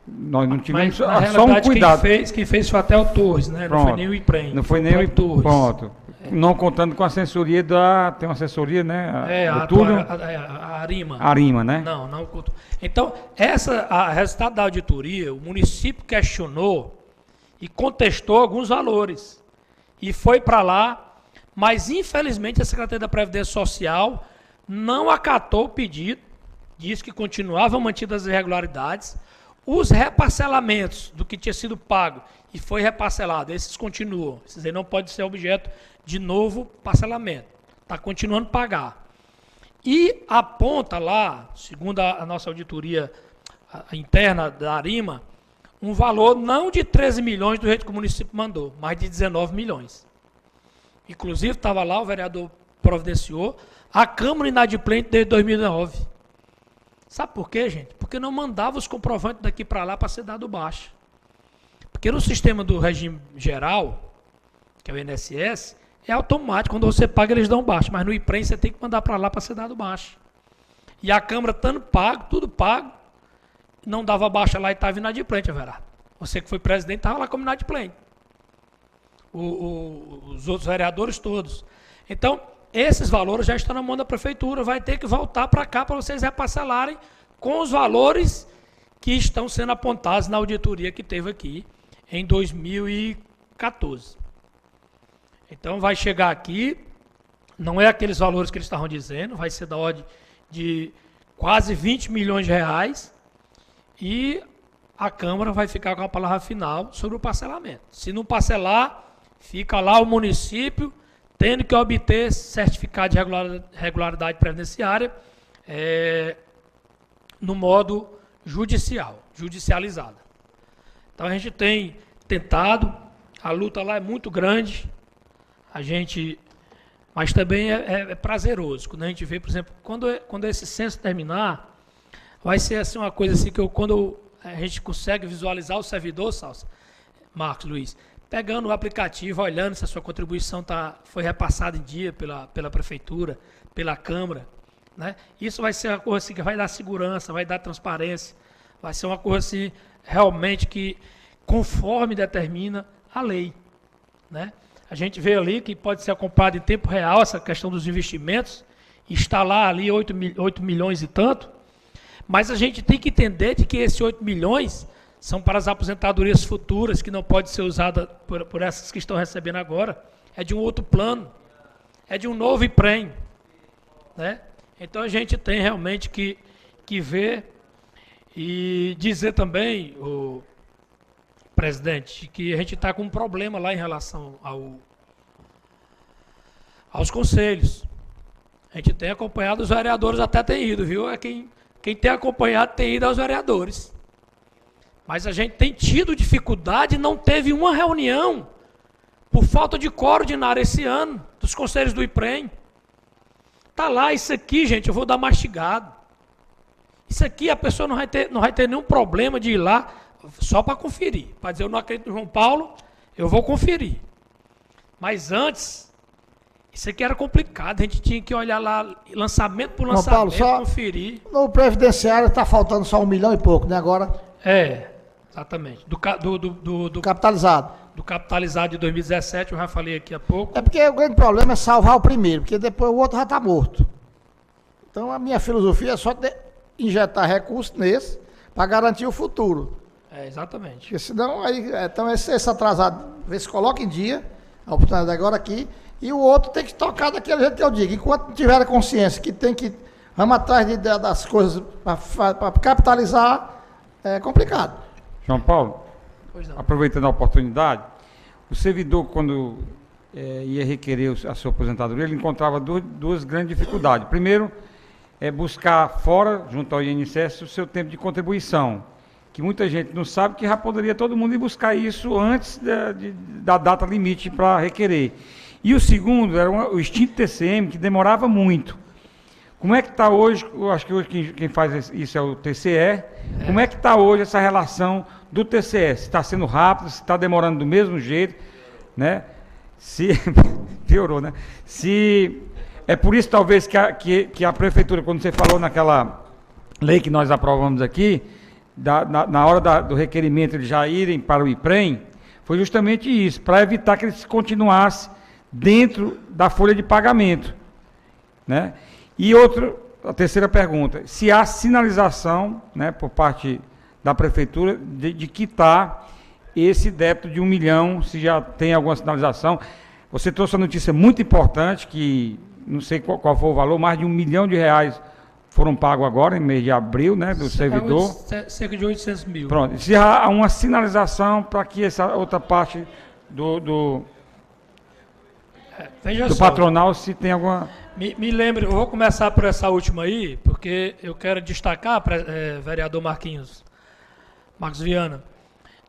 nós não tivemos só um cuidado. Quem fez foi até o Torres, né? Pronto. Não foi nem o IPREM. Não foi nem o Torres. Pronto. Não contando com a assessoria tem uma assessoria, né? A Arima. Arima, né? Não. Então, resultado da auditoria, o município questionou e contestou alguns valores. E foi para lá, mas infelizmente a Secretaria da Previdência Social não acatou o pedido, disse que continuavam mantidas as irregularidades. Os reparcelamentos do que tinha sido pago e foi reparcelado, esses continuam. Esses aí não podem ser objeto de novo parcelamento. Está continuando a pagar. E aponta lá, segundo a nossa auditoria interna da Arima, um valor não de 13 milhões do jeito que o município mandou, mas de 19 milhões. Inclusive, estava lá, o vereador providenciou, a Câmara inadimplente desde 2009. Sabe por quê, gente? Porque não mandava os comprovantes daqui para lá para ser dado baixa. Porque no sistema do regime geral, que é o INSS, é automático. Quando você paga, eles dão baixa. Mas no IPREM você tem que mandar para lá para ser dado baixa. E a Câmara estando pago, tudo pago, não dava baixa lá e estava inadimplente, Everardo. Você que foi presidente estava lá como inadimplente. Os outros vereadores todos. Então, esses valores já estão na mão da prefeitura. Vai ter que voltar para cá para vocês reparcelarem com os valores que estão sendo apontados na auditoria que teve aqui em 2014. Então, vai chegar aqui, não é aqueles valores que eles estavam dizendo, vai ser da ordem de quase 20 milhões de reais e a Câmara vai ficar com a palavra final sobre o parcelamento. Se não parcelar, fica lá o município tendo que obter certificado de regularidade previdenciária no modo judicializado. Então a gente tem tentado, a luta lá é muito grande, mas também é prazeroso. Quando a gente vê, por exemplo, quando esse censo terminar, vai ser assim uma coisa assim que quando a gente consegue visualizar o servidor, Salsa, Marcos Luiz, pegando o aplicativo, olhando se a sua contribuição foi repassada em dia pela prefeitura, pela Câmara, né? Isso vai ser uma coisa assim que vai dar segurança, vai dar transparência, vai ser uma coisa assim realmente que conforme determina a lei, né? A gente vê ali que pode ser acompanhado em tempo real essa questão dos investimentos, está lá ali 8 milhões e tanto, mas a gente tem que entender de que esses 8 milhões são para as aposentadorias futuras, que não pode ser usada por essas que estão recebendo agora. É de um outro plano. É de um novo IPREM. Né? Então a gente tem realmente que ver e dizer também, o presidente, que a gente está com um problema lá em relação aos conselhos. A gente tem acompanhado, os vereadores até têm ido, viu? Quem tem acompanhado tem ido aos vereadores. Mas a gente tem tido dificuldade e não teve uma reunião por falta de quórum ordinário esse ano, dos conselhos do IPREM. Está lá, isso aqui, gente, eu vou dar mastigado. Isso aqui a pessoa não vai ter nenhum problema de ir lá só para conferir. Para dizer, eu não acredito no João Paulo, eu vou conferir. Mas antes, isso aqui era complicado, a gente tinha que olhar lá, lançamento por lançamento, Paulo, conferir. No previdenciário está faltando só 1 milhão e pouco, né, agora? Exatamente. Capitalizado. Do capitalizado de 2017, eu já falei aqui há pouco. É porque o grande problema é salvar o primeiro, porque depois o outro já está morto. Então a minha filosofia é só injetar recursos nesse para garantir o futuro. Exatamente. Porque senão, então esse atrasado, vê se coloca em dia, a oportunidade agora aqui, e o outro tem que tocar daquele jeito que eu digo. Enquanto não tiver a consciência que tem que, vamos atrás das coisas para capitalizar, é complicado. João Paulo, Pois não. aproveitando a oportunidade, o servidor, quando ia requerer a sua aposentadoria, ele encontrava duas grandes dificuldades. Primeiro, é buscar fora, junto ao INSS, o seu tempo de contribuição, que muita gente não sabe, que já poderia todo mundo ir buscar isso antes da data limite para requerer. E o segundo era o extinto TCM, que demorava muito. Como é que está hoje, eu acho que hoje quem faz isso é o TCE, como é que está hoje essa relação do TCE? Se está sendo rápido, se está demorando do mesmo jeito, né? Se piorou, né? Se é por isso talvez que a prefeitura, quando você falou naquela lei que nós aprovamos aqui, na hora do requerimento eles já irem para o IPREM, foi justamente isso, para evitar que eles continuassem dentro da folha de pagamento, né? E a terceira pergunta, se há sinalização, né, por parte da prefeitura de quitar esse débito de 1 milhão, se já tem alguma sinalização. Você trouxe uma notícia muito importante, que não sei qual foi o valor, mais de R$1 milhão foram pagos agora, em mês de abril, né, do servidor. Cerca de 800 mil. Pronto, se há uma sinalização para que essa outra parte do patronal, se tem alguma... Me lembre, eu vou começar por essa última aí, porque eu quero destacar, vereador Marcos Viana,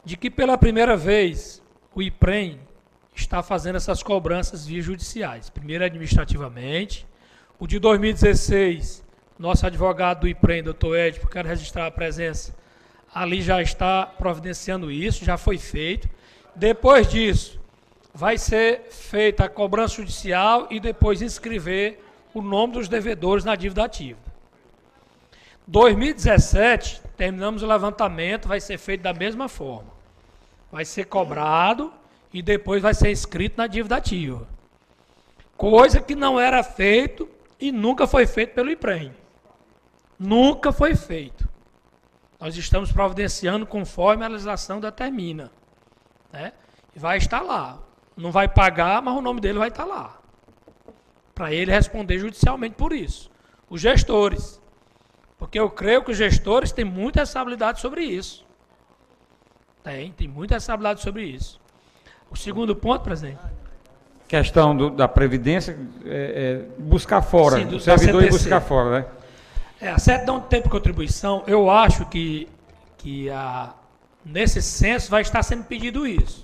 de que pela primeira vez o IPREM está fazendo essas cobranças via judiciais. Primeiro administrativamente, o de 2016, nosso advogado do IPREM, doutor Edipo, quero registrar a presença, ali já está providenciando isso, já foi feito. Depois disso, vai ser feita a cobrança judicial e depois inscrever o nome dos devedores na dívida ativa. 2017, terminamos o levantamento, vai ser feito da mesma forma. Vai ser cobrado e depois vai ser inscrito na dívida ativa. Coisa que não era feito e nunca foi feito pelo IPREM. Nunca foi feito. Nós estamos providenciando conforme a legislação determina, né? E vai estar lá. Não vai pagar, mas o nome dele vai estar lá. Para ele responder judicialmente por isso. Os gestores. Porque eu creio que os gestores têm muita responsabilidade sobre isso. Tem muita responsabilidade sobre isso. O segundo ponto, presidente. Questão da Previdência, buscar fora, Sim, o servidor e buscar fora, né? A certidão de tempo de contribuição, eu acho que nesse censo vai estar sendo pedido isso.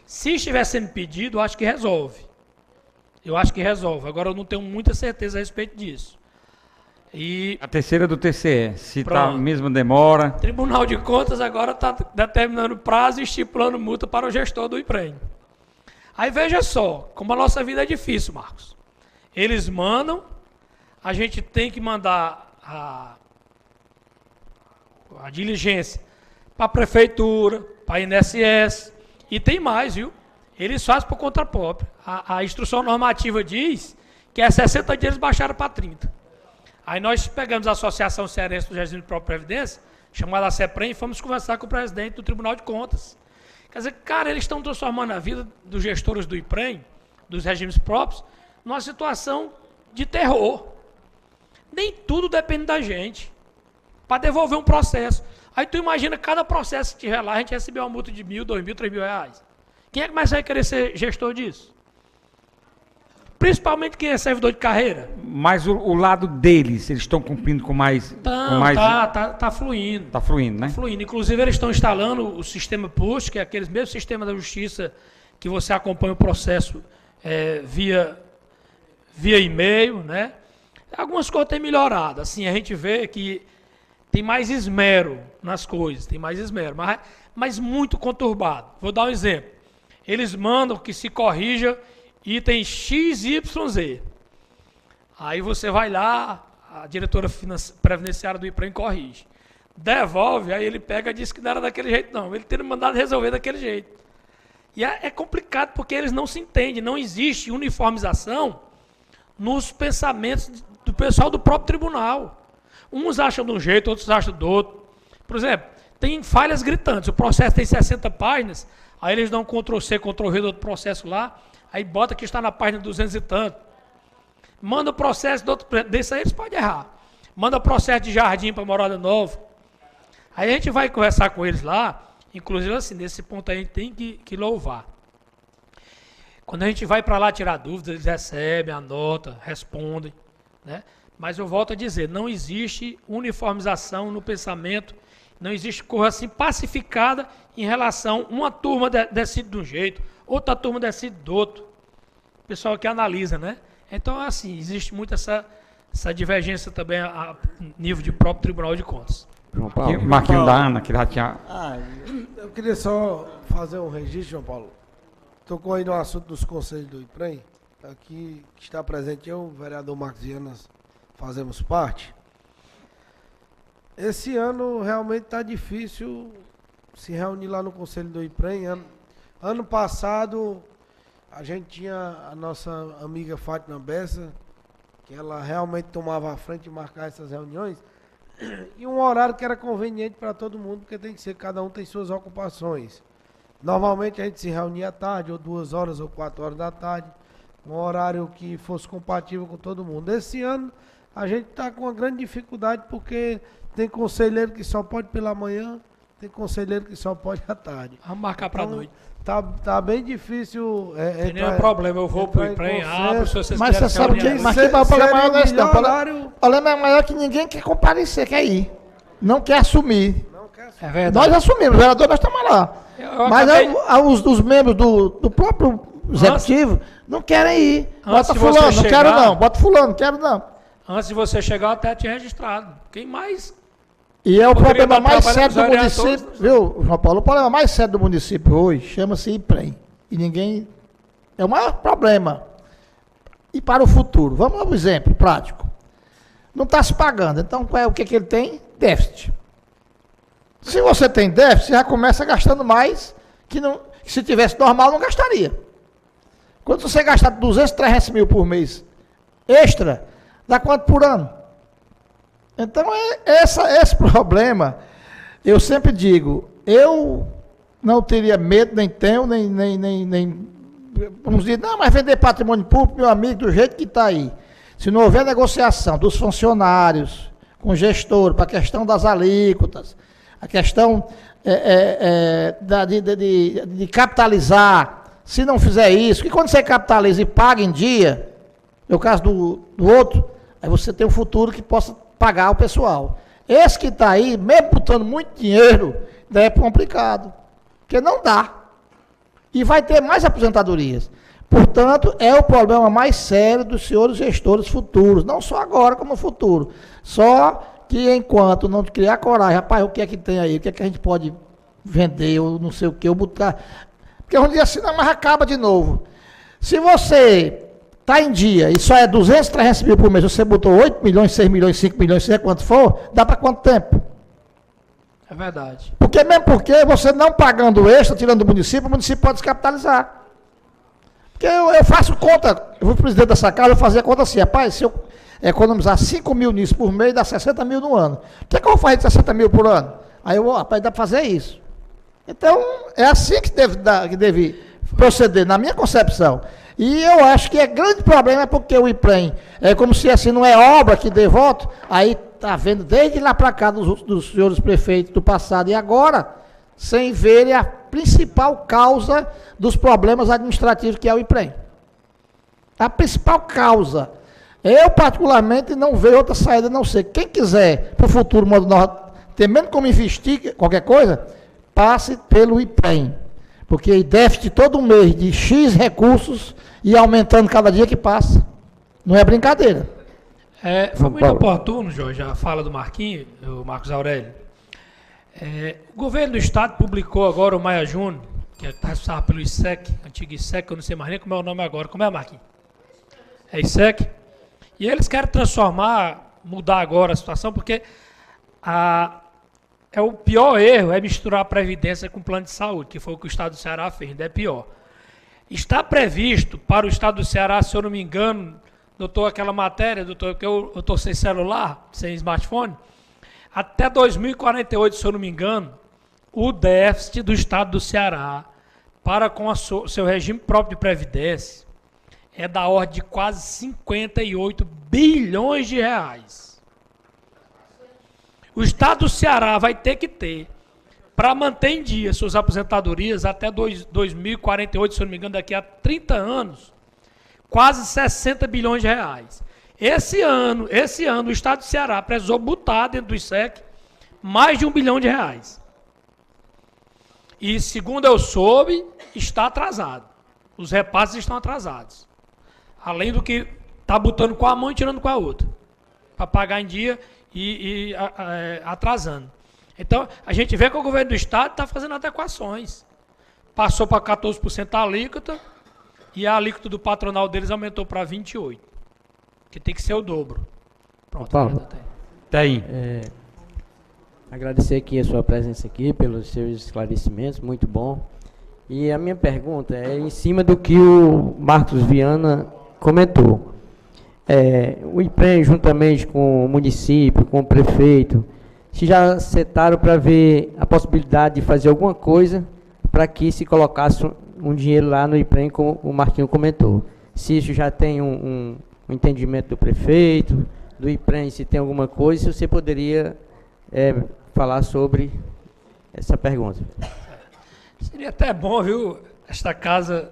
Se estiver sendo pedido, eu acho que resolve. Eu acho que resolve. Agora eu não tenho muita certeza a respeito disso. E a terceira do TCE, se está a pronto. mesma demora. O Tribunal de Contas agora está determinando prazo e estipulando multa para o gestor do IPREM. Aí veja só, como a nossa vida é difícil, Marcos. Eles mandam, a gente tem que mandar a diligência para a prefeitura, para a INSS, e tem mais, viu? Eles fazem por conta própria. A instrução normativa diz que é 60 dias, eles baixaram para 30. Aí nós pegamos a Associação Cearense do Regime de Própria Previdência, chamada CEPREM, e fomos conversar com o presidente do Tribunal de Contas. Quer dizer, cara, eles estão transformando a vida dos gestores do IPREM, dos regimes próprios, numa situação de terror. Nem tudo depende da gente para devolver um processo. Aí tu imagina, cada processo que tiver lá, a gente recebeu uma multa de R$1.000, R$2.000, R$3.000 reais. Quem é que mais vai querer ser gestor disso? Principalmente quem é servidor de carreira. Mas o lado deles, eles estão cumprindo com mais... Tá fluindo. Está fluindo, né? Tá fluindo. Inclusive, eles estão instalando o sistema PUSH, que é aquele mesmo sistema da justiça que você acompanha o processo via e-mail, né? Algumas coisas têm melhorado. Assim, a gente vê que tem mais esmero nas coisas, mas muito conturbado. Vou dar um exemplo. Eles mandam que se corrija item XYZ. Aí você vai lá, a diretora previdenciária do IPREM corrige. devolve, aí ele pega e diz que não era daquele jeito, não. Ele teria mandado resolver daquele jeito. E é complicado porque eles não se entendem, não existe uniformização nos pensamentos do pessoal do próprio tribunal. Uns acham de um jeito, outros acham do outro. Por exemplo, tem falhas gritantes, o processo tem 60 páginas, aí eles dão Ctrl+C, Ctrl+V do outro processo lá, aí bota que está na página 200 e tanto. Manda o processo do outro, desse aí eles podem errar. Manda o processo de Jardim para Morada Nova. Aí a gente vai conversar com eles lá, inclusive assim, nesse ponto aí a gente tem que louvar. Quando a gente vai para lá tirar dúvidas, eles recebem, anotam, respondem, né? Mas eu volto a dizer, não existe uniformização no pensamento, não existe coisa assim pacificada em relação, uma turma decide de um jeito, outra turma decide do outro. O pessoal que analisa, né? Então, assim, existe muito essa divergência também a nível de próprio Tribunal de Contas. João Paulo. Marquinhos da Ana, que já tinha... Eu queria só fazer um registro, João Paulo. Tocou aí no assunto dos conselhos do IPREM. Aqui que está presente eu, o vereador Marcos Vianas, fazemos parte. Esse ano realmente está difícil se reunir lá no conselho do IPREM. Ano passado, a gente tinha a nossa amiga Fátima Bessa, que ela realmente tomava a frente de marcar essas reuniões, e um horário que era conveniente para todo mundo, porque tem que ser, cada um tem suas ocupações. Normalmente a gente se reunia à tarde, ou 2 horas, ou 4 horas da tarde, um horário que fosse compatível com todo mundo. Esse ano a gente está com uma grande dificuldade, porque tem conselheiro que só pode pela manhã, tem conselheiro que só pode à tarde. Vamos marcar para a noite. Tá bem difícil. Tem nenhum problema, eu vou para o IPREM, se vocês mas você sabe que o problema maior não é esse, não. O problema é maior que ninguém quer comparecer, quer ir. Não quer assumir. É verdade. Nós assumimos, vereador, nós estamos lá. Mas os membros do próprio executivo não querem ir. Bota fulano, não quero não. Bota fulano, não quero não. Antes de você chegar, eu até tinha registrado. Quem mais? E é o problema mais sério do município, viu, João Paulo? O problema mais sério do município hoje chama-se IPREM. E ninguém... É o maior problema. E para o futuro? Vamos dar um exemplo prático. Não está se pagando. Então, o que ele tem? Déficit. Se você tem déficit, você já começa gastando mais que se tivesse normal, não gastaria. Quando você gastar 200, 300 mil por mês extra, dá quanto por ano? Então, esse problema, eu sempre digo, eu não teria medo, nem tenho, nem vamos dizer, não, mas vender patrimônio público, meu amigo, do jeito que está aí. Se não houver negociação dos funcionários com o gestor, para a questão das alíquotas, a questão de capitalizar, se não fizer isso, que quando você capitaliza e paga em dia, no caso do outro, aí você tem um futuro que possa pagar o pessoal. Esse que está aí, mesmo botando muito dinheiro, é complicado, porque não dá. E vai ter mais aposentadorias. Portanto, é o problema mais sério dos senhores gestores futuros, não só agora, como no futuro. Só que enquanto não criar coragem, rapaz, o que é que tem aí? O que é que a gente pode vender, ou não sei o que, ou botar... Porque um dia assim, não, mas acaba de novo. Se você está em dia e só é 200, 300 mil por mês, você botou 8 milhões, 6 milhões, 5 milhões, seja quanto for, dá para quanto tempo? É verdade. Porque mesmo porque você não pagando extra, tirando do município, o município pode descapitalizar. Porque eu faço conta, eu fui presidente dessa casa, eu fazia conta assim, rapaz, se eu economizar 5 mil nisso por mês, dá 60 mil no ano. O que é que eu vou fazer de 60 mil por ano? Aí eu, rapaz, dá para fazer isso. Então, é assim que deve proceder, na minha concepção. E eu acho que é grande problema porque o IPREM é como se assim não é obra que dê voto, aí está vendo desde lá para cá dos senhores prefeitos do passado e agora, sem verem a principal causa dos problemas administrativos que é o IPREM. A principal causa. Eu, particularmente, não vejo outra saída a não ser quem quiser, para o futuro, ter menos como investir qualquer coisa, passe pelo IPREM. Porque déficit todo mês de X recursos e aumentando cada dia que passa. Não é brincadeira. Foi muito oportuno, Jorge, a fala do Marquinhos, o Marcos Aurélio. O governo do estado publicou agora o Maia Júnior, que está responsável pelo ISEC, antigo ISEC, eu não sei mais nem como é o nome agora. Como é, Marquinhos? É ISEC. E eles querem mudar agora a situação, porque o pior erro é misturar a Previdência com o plano de saúde, que foi o que o Estado do Ceará fez, ainda é pior. Está previsto para o Estado do Ceará, se eu não me engano, doutor, aquela matéria, doutor, que eu estou sem celular, sem smartphone, até 2048, se eu não me engano, o déficit do Estado do Ceará para com o seu regime próprio de Previdência é da ordem de quase 58 bilhões de reais. O Estado do Ceará vai ter que ter, para manter em dia suas aposentadorias até 2048, se eu não me engano, daqui a 30 anos, quase 60 bilhões de reais. Esse ano, o Estado do Ceará precisou botar dentro do ISEC mais de 1 bilhão de reais. E, segundo eu soube, está atrasado. Os repasses estão atrasados. Além do que está botando com a mão e tirando com a outra. Para pagar em dia e atrasando. Então, a gente vê que o governo do Estado está fazendo adequações. Passou para 14% a alíquota e a alíquota do patronal deles aumentou para 28%. Que tem que ser o dobro. Pronto. Paulo, Tem. agradecer aqui a sua presença aqui, pelos seus esclarecimentos, muito bom. E a minha pergunta é em cima do que o Marcos Viana comentou. O IPREM, juntamente com o município, com o prefeito, se já setaram para ver a possibilidade de fazer alguma coisa para que se colocasse um dinheiro lá no IPREM, como o Marquinho comentou. Se isso já tem um entendimento do prefeito, do IPREM, se tem alguma coisa, se você poderia falar sobre essa pergunta. Seria até bom, viu? Esta casa,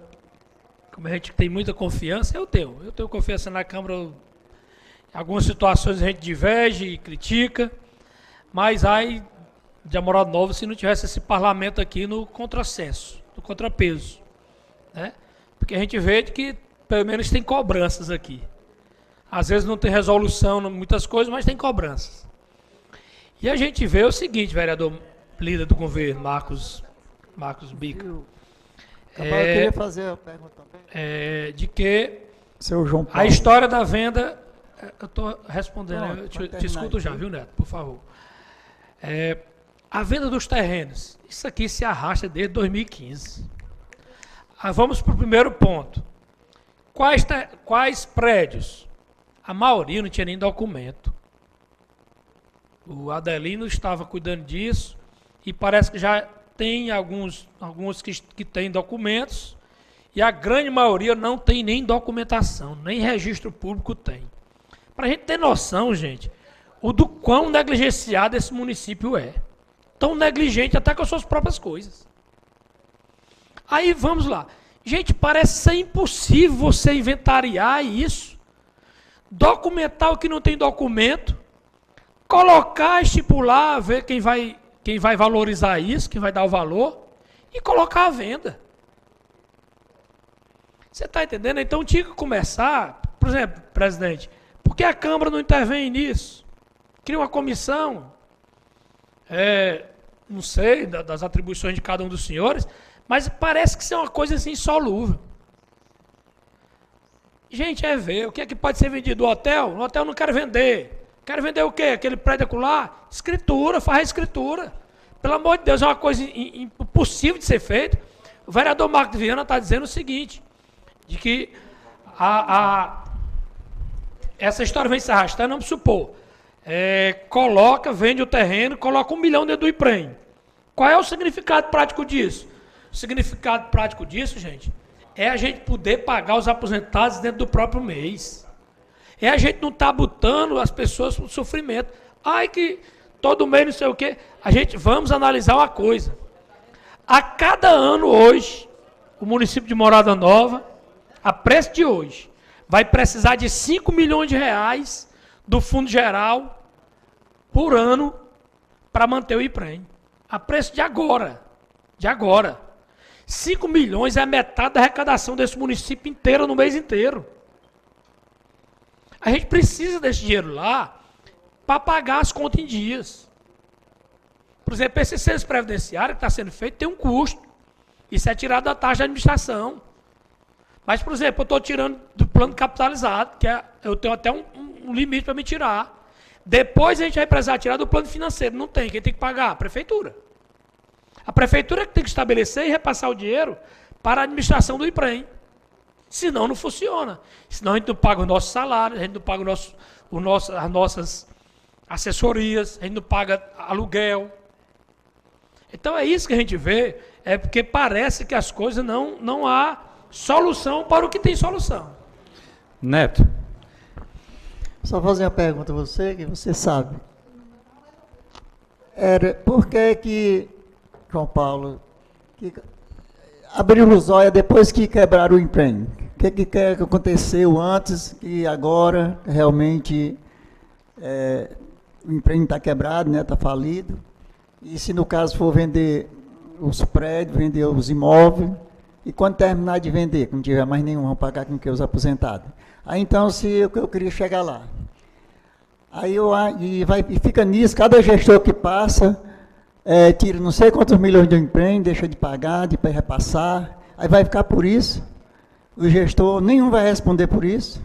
como a gente tem muita confiança, eu tenho confiança na Câmara. Em algumas situações a gente diverge e critica, mas aí, de Amorado Novo, se não tivesse esse parlamento aqui no contrassenso, no contrapeso, né? Porque a gente vê que, pelo menos, tem cobranças aqui. Às vezes não tem resolução em muitas coisas, mas tem cobranças. E a gente vê o seguinte, vereador líder do governo, Marcos Bica. Eu queria fazer a pergunta também. De que Seu João Paulo. a história da venda... Eu estou respondendo, Não, eu te terminar escuto aqui. já, viu, Neto? Por favor. A venda dos terrenos, isso aqui se arrasta desde 2015. Vamos para o primeiro ponto. Quais prédios? A maioria não tinha nem documento. O Adelino estava cuidando disso e parece que já tem alguns que têm documentos e a grande maioria não tem nem documentação, nem registro público tem. Para a gente ter noção, gente, do quão negligenciado esse município é. Tão negligente até com as suas próprias coisas. Aí vamos lá. Gente, parece ser impossível você inventariar isso, documentar o que não tem documento, colocar, estipular, ver quem vai valorizar isso, quem vai dar o valor, e colocar à venda. Você está entendendo? Então tinha que começar, por exemplo, presidente, por que a Câmara não intervém nisso? Cria uma comissão, não sei, das atribuições de cada um dos senhores, mas parece que isso é uma coisa assim insolúvel. Gente, ver o que é que pode ser vendido do hotel? No hotel não quero vender. Quero vender o quê? Aquele prédio acolá? Escritura, faz a escritura. Pelo amor de Deus, é uma coisa impossível de ser feita. O vereador Marcos Viana está dizendo o seguinte, de que essa história vem se arrastando, vamos supor, vende o terreno, coloca 1 milhão dentro do IPREM. Qual é o significado prático disso? O significado prático disso, gente, é a gente poder pagar os aposentados dentro do próprio mês. A gente não está botando as pessoas no sofrimento. Ai, que todo mês não sei o quê. Vamos analisar uma coisa. A cada ano hoje, o município de Morada Nova, a preço de hoje, vai precisar de 5 milhões de reais do Fundo Geral por ano para manter o IPREM. A preço de agora. 5 milhões é a metade da arrecadação desse município inteiro no mês inteiro. A gente precisa desse dinheiro lá para pagar as contas em dias. Por exemplo, esse serviço previdenciário que está sendo feito tem um custo. Isso é tirado da taxa de administração. Mas, por exemplo, eu estou tirando do plano capitalizado, eu tenho até um limite para me tirar. Depois a gente vai precisar tirar do plano financeiro. Não tem. Quem tem que pagar? A prefeitura. A prefeitura que tem que estabelecer e repassar o dinheiro para a administração do IPREM. Senão não funciona. Senão a gente não paga o nosso salário, a gente não paga as nossas assessorias, a gente não paga aluguel. Então é isso que a gente vê, é porque parece que as coisas não há solução para o que tem solução. Neto. Só fazer uma pergunta a você, que você sabe. Por que João Paulo, abriu os olhos depois que quebraram o IPREM? O que aconteceu antes e agora realmente o IPREM está quebrado, né, está falido? E se no caso for vender os prédios, vender os imóveis, e quando terminar de vender, que não tiver mais nenhum, vão pagar com que os aposentados. Aí então, se eu queria chegar lá. Aí e fica nisso, cada gestor que passa, tira não sei quantos milhões de IPREM, deixa de pagar, de repassar, aí vai ficar por isso. O gestor, nenhum vai responder por isso.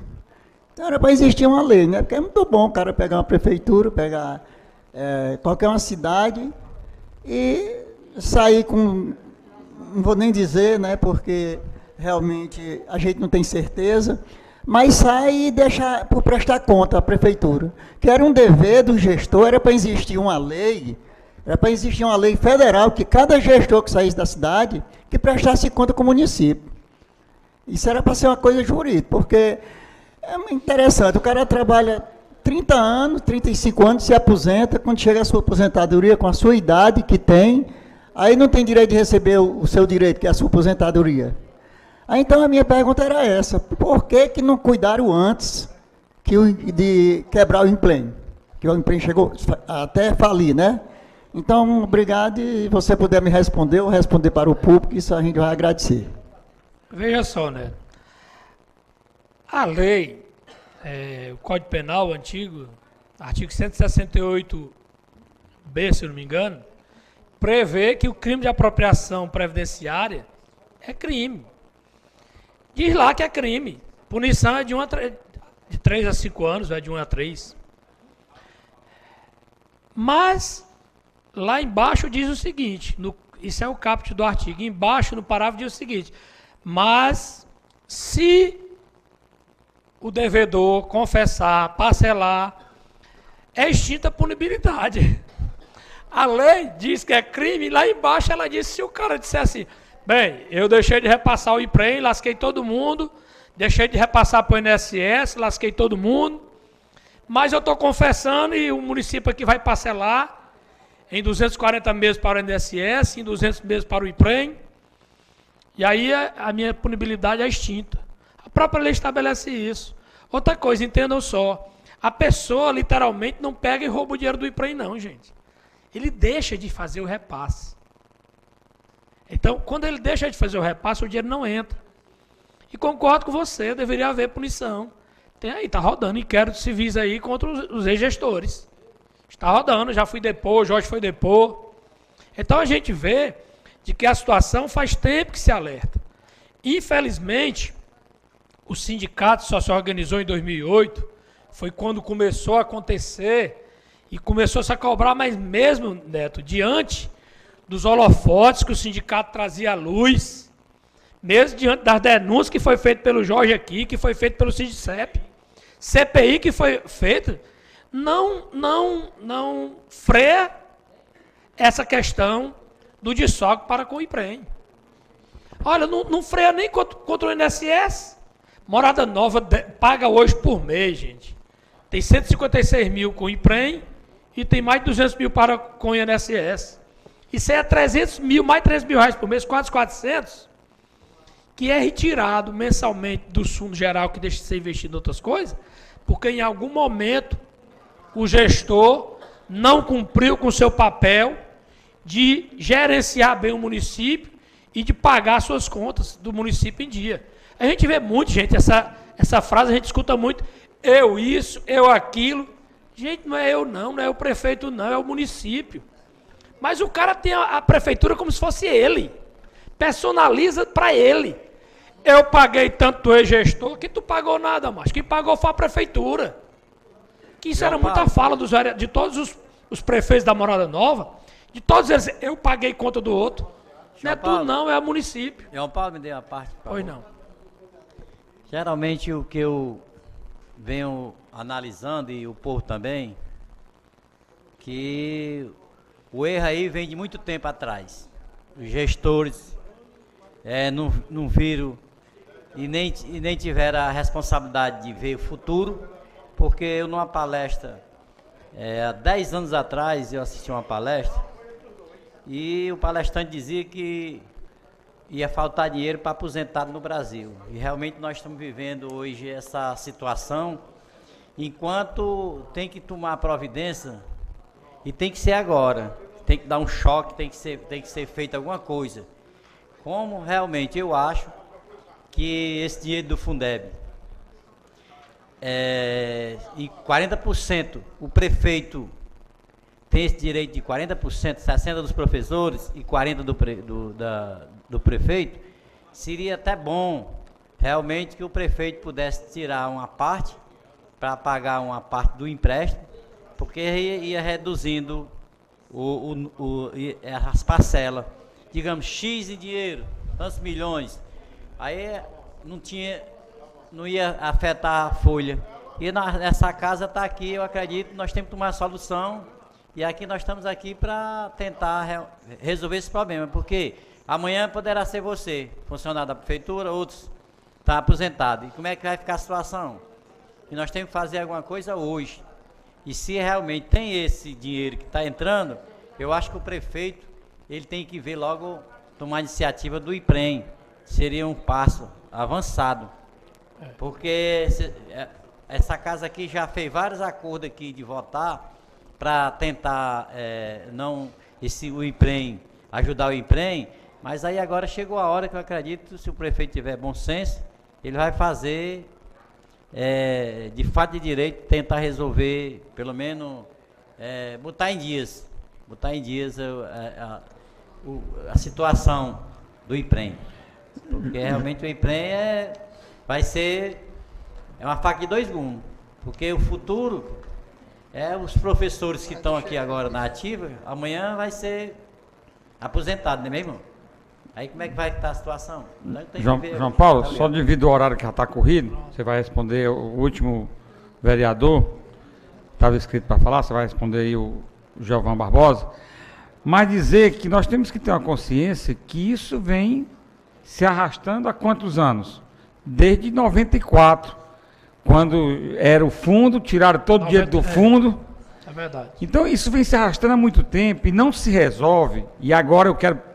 Então era para existir uma lei, né? Porque é muito bom o cara pegar uma prefeitura, pegar qualquer uma cidade e sair com, não vou nem dizer, né? Porque realmente a gente não tem certeza, mas sai e deixa por prestar conta à prefeitura. Que era um dever do gestor, era para existir uma lei, era para existir uma lei federal que cada gestor que saísse da cidade, que prestasse conta com o município. Isso era para ser uma coisa jurídica, porque é interessante, o cara trabalha 30 anos, 35 anos, se aposenta, quando chega a sua aposentadoria, com a sua idade que tem, aí não tem direito de receber o seu direito, que é a sua aposentadoria. Aí, então a minha pergunta era essa, por que não cuidaram antes de quebrar o IPREM? Que o IPREM chegou até falir, né? Então, obrigado, e você puder me responder ou responder para o público, isso a gente vai agradecer. Veja só, né? A lei, o Código Penal antigo, artigo 168b, se eu não me engano, prevê que o crime de apropriação previdenciária é crime. Diz lá que é crime. Punição é de 3 a 5 anos, é de 1 a 3. Mas, lá embaixo diz o seguinte, isso é o caput do artigo, embaixo no parágrafo diz o seguinte, mas se o devedor confessar, parcelar, é extinta a punibilidade. A lei diz que é crime, e lá embaixo ela diz, se o cara disser assim, bem, eu deixei de repassar o IPREM, lasquei todo mundo, deixei de repassar para o INSS, lasquei todo mundo, mas eu estou confessando e o município aqui vai parcelar em 240 meses para o INSS, em 200 meses para o IPREM, e aí a minha punibilidade é extinta. A própria lei estabelece isso. Outra coisa, entendam só, a pessoa literalmente não pega e rouba o dinheiro do IPREM não, gente. Ele deixa de fazer o repasse. Então, quando ele deixa de fazer o repasse, o dinheiro não entra. E concordo com você, deveria haver punição. Tem aí, está rodando inquéritos civis aí contra os ex-gestores. Está rodando, já fui depor, Jorge foi depor. Então a gente vê de que a situação faz tempo que se alerta. Infelizmente, o sindicato só se organizou em 2008, foi quando começou a acontecer e começou -se a cobrar, mas mesmo, Neto, diante dos holofotes que o sindicato trazia à luz, mesmo diante das denúncias que foi feita pelo Jorge aqui, que foi feito pelo Sindicep, CPI que foi feita, não freia essa questão do desfoque para com o IPREM. Olha, não freia nem contra o INSS. Morada Nova paga hoje por mês, gente. Tem 156 mil com o IPREM e tem mais de 200 mil com o INSS. Isso é 300 mil, mais de 300 mil reais por mês, quase 400, que é retirado mensalmente do fundo geral que deixa de ser investido em outras coisas, porque em algum momento o gestor não cumpriu com o seu papel de gerenciar bem o município e de pagar suas contas do município em dia. A gente vê muito, gente, essa frase a gente escuta muito, eu isso, eu aquilo. Gente, não é eu não é o prefeito não, é o município. Mas o cara tem a prefeitura como se fosse ele. Personaliza para ele. Eu paguei tanto do ex-gestor que tu pagou nada mais. Quem pagou foi a prefeitura. que isso era muita fala de todos os prefeitos da Morada Nova, de todos eles, eu paguei conta do outro. Não é tu não, é o município. João Paulo, me dê uma parte. Pois não. Geralmente o que eu venho analisando, e o povo também, que o erro aí vem de muito tempo atrás. Os gestores não viram e nem tiveram a responsabilidade de ver o futuro, porque eu numa palestra, há 10 anos atrás eu assisti uma palestra, e o palestrante dizia que ia faltar dinheiro para aposentado no Brasil. E realmente nós estamos vivendo hoje essa situação, enquanto tem que tomar providência, e tem que ser agora, tem que dar um choque, tem que ser feita alguma coisa. Como realmente eu acho que esse dinheiro do Fundeb, e 40%, o prefeito tem esse direito de 40%, 60% dos professores e 40% do prefeito, seria até bom realmente que o prefeito pudesse tirar uma parte para pagar uma parte do empréstimo, porque ia reduzindo as parcelas, digamos, X de dinheiro, tantos milhões, aí não ia afetar a folha. E nessa casa está aqui, eu acredito, nós temos que tomar a solução, e aqui nós estamos aqui para tentar resolver esse problema, porque amanhã poderá ser você, funcionário da prefeitura, outros estão aposentados. E como é que vai ficar a situação? E nós temos que fazer alguma coisa hoje. E se realmente tem esse dinheiro que está entrando, eu acho que o prefeito, ele tem que ver logo, tomar a iniciativa do IPREM. Seria um passo avançado. Porque essa casa aqui já fez vários acordos aqui de votar para tentar o IPREM, ajudar o IPREM, mas aí agora chegou a hora que eu acredito, se o prefeito tiver bom senso, ele vai fazer, de fato de direito, tentar resolver, pelo menos, botar em dias a situação do IPREM. Porque realmente o IPREM vai ser uma faca de dois gumes, porque o futuro os professores que estão aqui agora na ativa, amanhã vai ser aposentado, não é mesmo? Aí como é que vai estar a situação? João Paulo, só devido ao horário que já está corrido, você vai responder o último vereador, estava escrito para falar, você vai responder aí o Giovanni Barbosa, mas dizer que nós temos que ter uma consciência que isso vem se arrastando há quantos anos? Desde 94. Quando era o fundo, tiraram todo o dinheiro do fundo. É verdade. Então isso vem se arrastando há muito tempo e não se resolve. E agora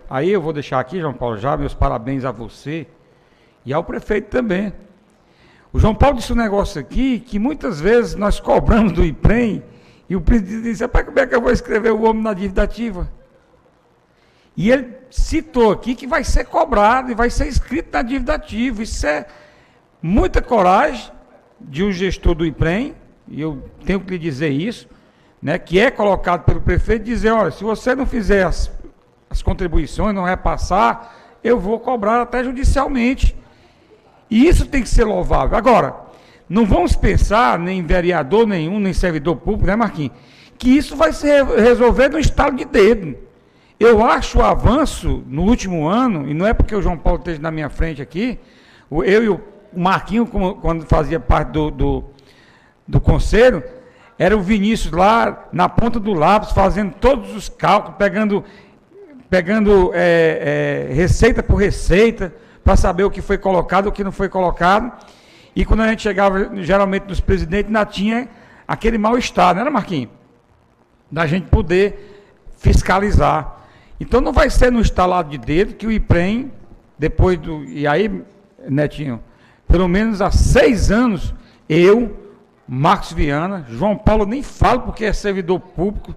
aí eu vou deixar aqui, João Paulo, já meus parabéns a você e ao prefeito também. O João Paulo disse um negócio aqui que muitas vezes nós cobramos do IPREM e o presidente disse, como é que eu vou escrever o homem na dívida ativa? E ele citou aqui que vai ser cobrado e vai ser escrito na dívida ativa. Isso é muita coragem de um gestor do IPREM, e eu tenho que lhe dizer isso, né, que é colocado pelo prefeito, dizer, olha, se você não fizer as contribuições, não repassar, eu vou cobrar até judicialmente. E isso tem que ser louvável. Agora, não vamos pensar, nem vereador nenhum, nem servidor público, né, Marquinhos, que isso vai se resolver no estalo de dedo. Eu acho o avanço no último ano, e não é porque o João Paulo esteja na minha frente aqui, eu e o Marquinhos, quando fazia parte do conselho, era o Vinícius lá na ponta do lápis, fazendo todos os cálculos, pegando receita por receita, para saber o que foi colocado, o que não foi colocado. E quando a gente chegava, geralmente, nos presidentes, ainda tinha aquele mal-estar, não era, Marquinhos? Da gente poder fiscalizar. Então não vai ser no estalado de dedo que o IPREM, depois e aí, Netinho, pelo menos há 6 anos, eu, Marcos Viana, João Paulo nem falo porque é servidor público.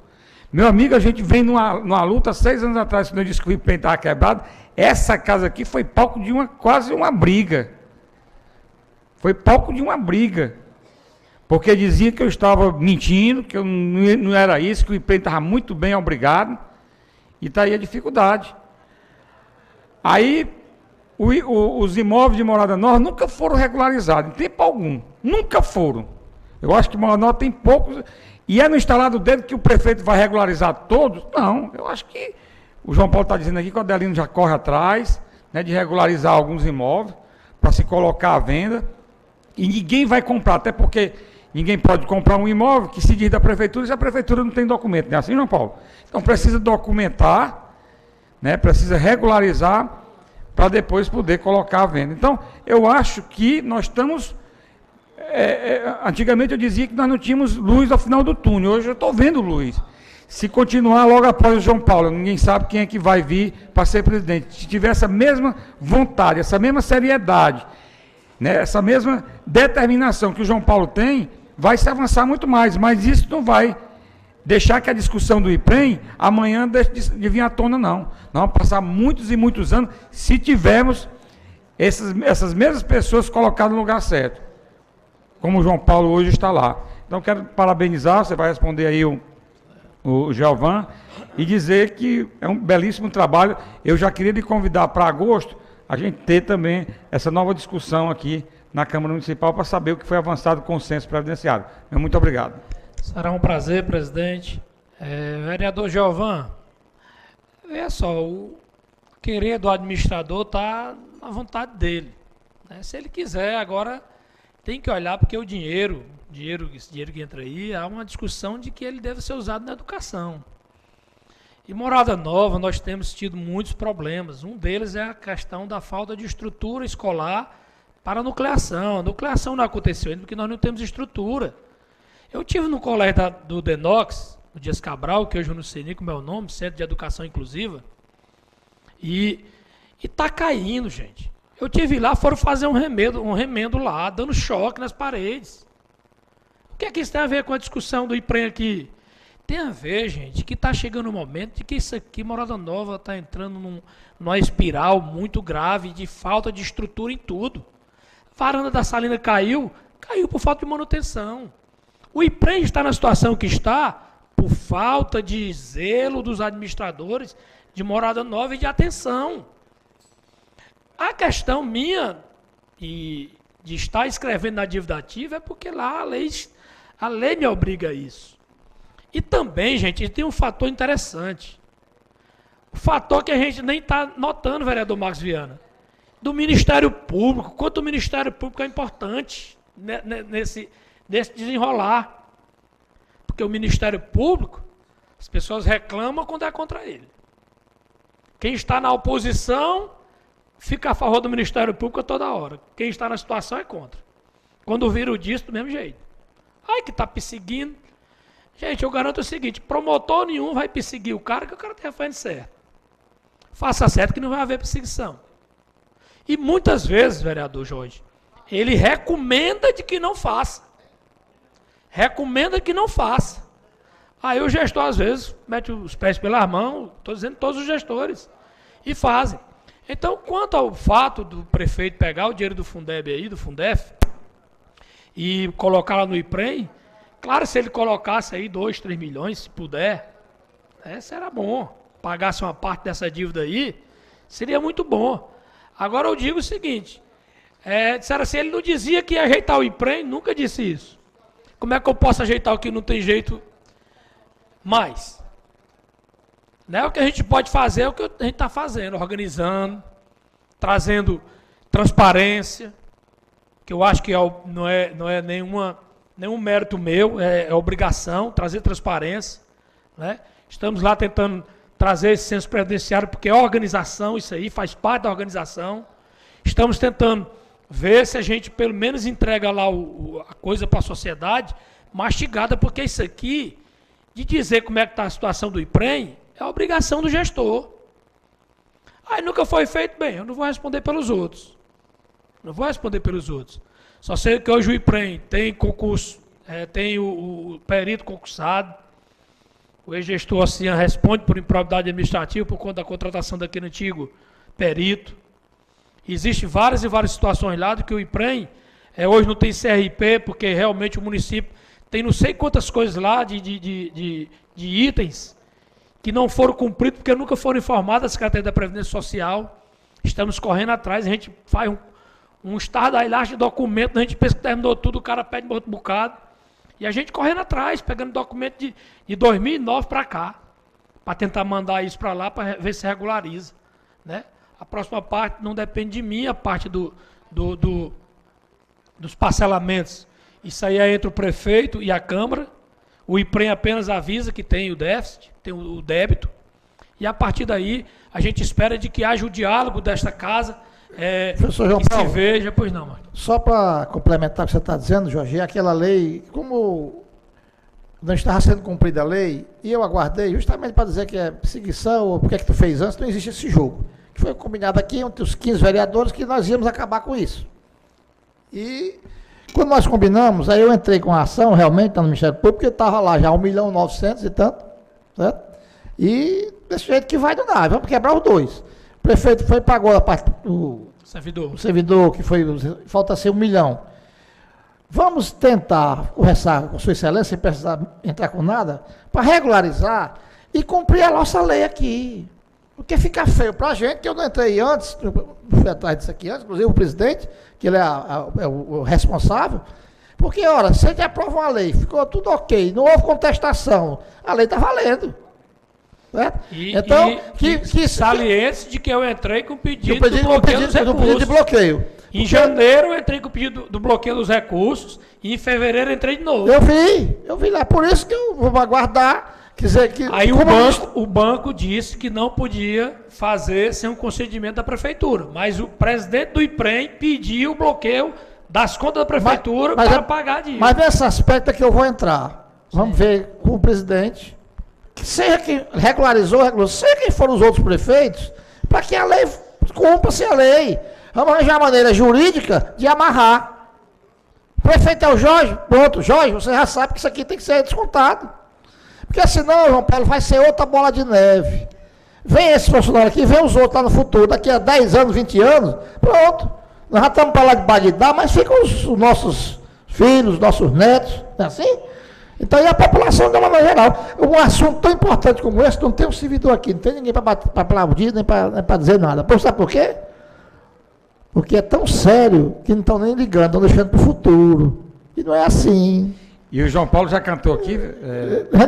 Meu amigo, a gente vem numa luta 6 anos atrás, quando eu disse que o IPREM estava quebrado. Essa casa aqui foi palco de quase uma briga. Foi palco de uma briga. Porque dizia que eu estava mentindo, que eu não era isso, que o IPREM estava muito bem, obrigado. E está aí a dificuldade. Aí, os imóveis de Morada Nova nunca foram regularizados, em tempo algum. Nunca foram. Eu acho que Manoel tem poucos. E é no instalar do dedo que o prefeito vai regularizar todos? Não, eu acho que o João Paulo está dizendo aqui que o Adelino já corre atrás, né, de regularizar alguns imóveis para se colocar à venda. E ninguém vai comprar, até porque ninguém pode comprar um imóvel que se diz da prefeitura se a prefeitura não tem documento, não é assim, João Paulo? Então precisa documentar, né, precisa regularizar para depois poder colocar à venda. Então, eu acho que nós estamos... antigamente eu dizia que nós não tínhamos luz ao final do túnel, hoje eu estou vendo luz. Se continuar logo após o João Paulo, ninguém sabe quem é que vai vir para ser presidente. Se tiver essa mesma vontade, essa mesma seriedade, né, essa mesma determinação que o João Paulo tem, vai se avançar muito mais, mas isso não vai deixar que a discussão do IPREM amanhã deixe de vir à tona, não. Nós vamos passar muitos e muitos anos se tivermos essas mesmas pessoas colocadas no lugar certo, como o João Paulo hoje está lá. Então, quero parabenizar, você vai responder aí o Geovan, e dizer que é um belíssimo trabalho. Eu já queria lhe convidar para agosto, a gente ter também essa nova discussão aqui na Câmara Municipal para saber o que foi avançado com o consenso previdenciário. Muito obrigado. Será um prazer, presidente. Vereador Geovan, veja só, o querer do administrador está na vontade dele, né? Se ele quiser, agora tem que olhar, porque o esse dinheiro que entra aí, há uma discussão de que ele deve ser usado na educação. E Morada Nova, nós temos tido muitos problemas. Um deles é a questão da falta de estrutura escolar para a nucleação. A nucleação não aconteceu ainda porque nós não temos estrutura. Eu tive no colégio do Denox, no Dias Cabral, que hoje eu não sei nem como é o nome, Centro de Educação Inclusiva, e está caindo, gente. Eu tive lá, foram fazer um remendo lá, dando choque nas paredes. O que é que isso tem a ver com a discussão do IPREM aqui? Tem a ver, gente, que está chegando o momento de que isso aqui, Morada Nova, está entrando numa espiral muito grave de falta de estrutura em tudo. A varanda da Salina caiu por falta de manutenção. O IPREM está na situação que está por falta de zelo dos administradores de Morada Nova e de atenção. A questão minha de estar escrevendo na dívida ativa é porque lá a lei me obriga a isso. E também, gente, tem um fator interessante. O fator que a gente nem está notando, vereador Marcos Viana, do Ministério Público, quanto o Ministério Público é importante nesse desenrolar. Porque o Ministério Público, as pessoas reclamam quando é contra ele. Quem está na oposição fica a favor do Ministério Público a toda hora. Quem está na situação é contra. Quando vira o disso, do mesmo jeito. Ai, que está perseguindo. Gente, eu garanto o seguinte, promotor nenhum vai perseguir o cara que o cara está fazendo certo. Faça certo que não vai haver perseguição. E muitas vezes, vereador Jorge, ele recomenda de que não faça. Recomenda que não faça. Aí o gestor, às vezes, mete os pés pelas mãos, estou dizendo todos os gestores, e fazem. Então, quanto ao fato do prefeito pegar o dinheiro do Fundeb aí, do Fundef, e colocar lá no IPREM, claro, se ele colocasse aí 2, 3 milhões, se puder, será bom. Pagasse uma parte dessa dívida aí, seria muito bom. Agora eu digo o seguinte, disseram assim, ele não dizia que ia ajeitar o IPREM, nunca disse isso. Como é que eu posso ajeitar o que não tem jeito mais? Né? O que a gente pode fazer é o que a gente está fazendo, organizando, trazendo transparência, que eu acho que não é nenhum mérito meu, é obrigação trazer transparência. Né? Estamos lá tentando trazer esse censo previdenciário, porque é organização, isso aí faz parte da organização. Estamos tentando ver se a gente pelo menos entrega lá a coisa para a sociedade mastigada, porque isso aqui, de dizer como é que está a situação do IPREM, é a obrigação do gestor. Aí nunca foi feito, bem, eu não vou responder pelos outros. Não vou responder pelos outros. Só sei que hoje o IPREM tem concurso, tem o perito concursado, o ex-gestor Ocean responde por improbidade administrativa por conta da contratação daquele antigo perito. Existem várias e várias situações lá do que o IPREM hoje não tem CRP, porque realmente o município tem não sei quantas coisas lá de itens que não foram cumpridos porque nunca foram informados da Secretaria da Previdência Social. Estamos correndo atrás, a gente faz um estardalhaço de documento, a gente pensa que terminou tudo, o cara pede outro bocado. E a gente correndo atrás, pegando documento de 2009 para cá, para tentar mandar isso para lá, para ver se regulariza. Né? A próxima parte não depende de mim, a parte dos parcelamentos. Isso aí é entre o prefeito e a Câmara. O IPREM apenas avisa que tem o déficit, tem o débito. E a partir daí, a gente espera de que haja o diálogo desta casa, Professor João que Paulo, se veja, pois não, Marcos. só para complementar o que você está dizendo, Jorge, aquela lei, como não estava sendo cumprida a lei, e eu aguardei justamente para dizer que é perseguição, ou porque é que tu fez antes, não existe esse jogo. Que foi combinado aqui entre os 15 vereadores que nós íamos acabar com isso. E quando nós combinamos, aí eu entrei com a ação, realmente, no Ministério Público, porque estava lá já 1.900.000 e tanto, certo? E desse jeito que vai do nada, vamos quebrar os dois. O prefeito foi e pagou a parte do servidor, que foi, falta ser 1 milhão. Vamos tentar conversar com Sua Excelência, sem precisar entrar com nada, para regularizar e cumprir a nossa lei aqui. Porque fica feio para a gente, que eu não entrei antes, fui atrás disso aqui antes, inclusive o presidente, que ele é o responsável, porque, ora, se a gente aprova uma lei, ficou tudo ok, não houve contestação, a lei está valendo. Certo? Então, saliente de que eu entrei com o pedido de bloqueio. Em janeiro eu entrei com o pedido do bloqueio dos recursos e em fevereiro eu entrei de novo. Eu vi lá, por isso que eu vou aguardar. Dizer que, aí o banco disse que não podia fazer sem um concedimento da prefeitura, mas o presidente do IPREM pediu o bloqueio das contas da prefeitura para pagar a dívida. Mas nesse aspecto é que eu vou entrar. Vamos ver com o presidente, que seja quem regularizou, seja quem foram os outros prefeitos, para que a lei cumpra-se a lei. Vamos arranjar uma maneira jurídica de amarrar. O prefeito é o Jorge, pronto, Jorge, você já sabe que isso aqui tem que ser descontado. Porque senão, João Paulo, vai ser outra bola de neve. Vem esse funcionário aqui, vem os outros lá no futuro, daqui a 10 anos, 20 anos, pronto. Nós já estamos para lá de Bagdá, mas ficam os nossos filhos, nossos netos, não é assim? Então, e a população de uma maneira geral. Um assunto tão importante como esse, não tem um servidor aqui, não tem ninguém para aplaudir, nem para dizer nada. Sabe por quê? Porque é tão sério que não estão nem ligando, estão deixando para o futuro. E não é assim. E o João Paulo já cantou aqui,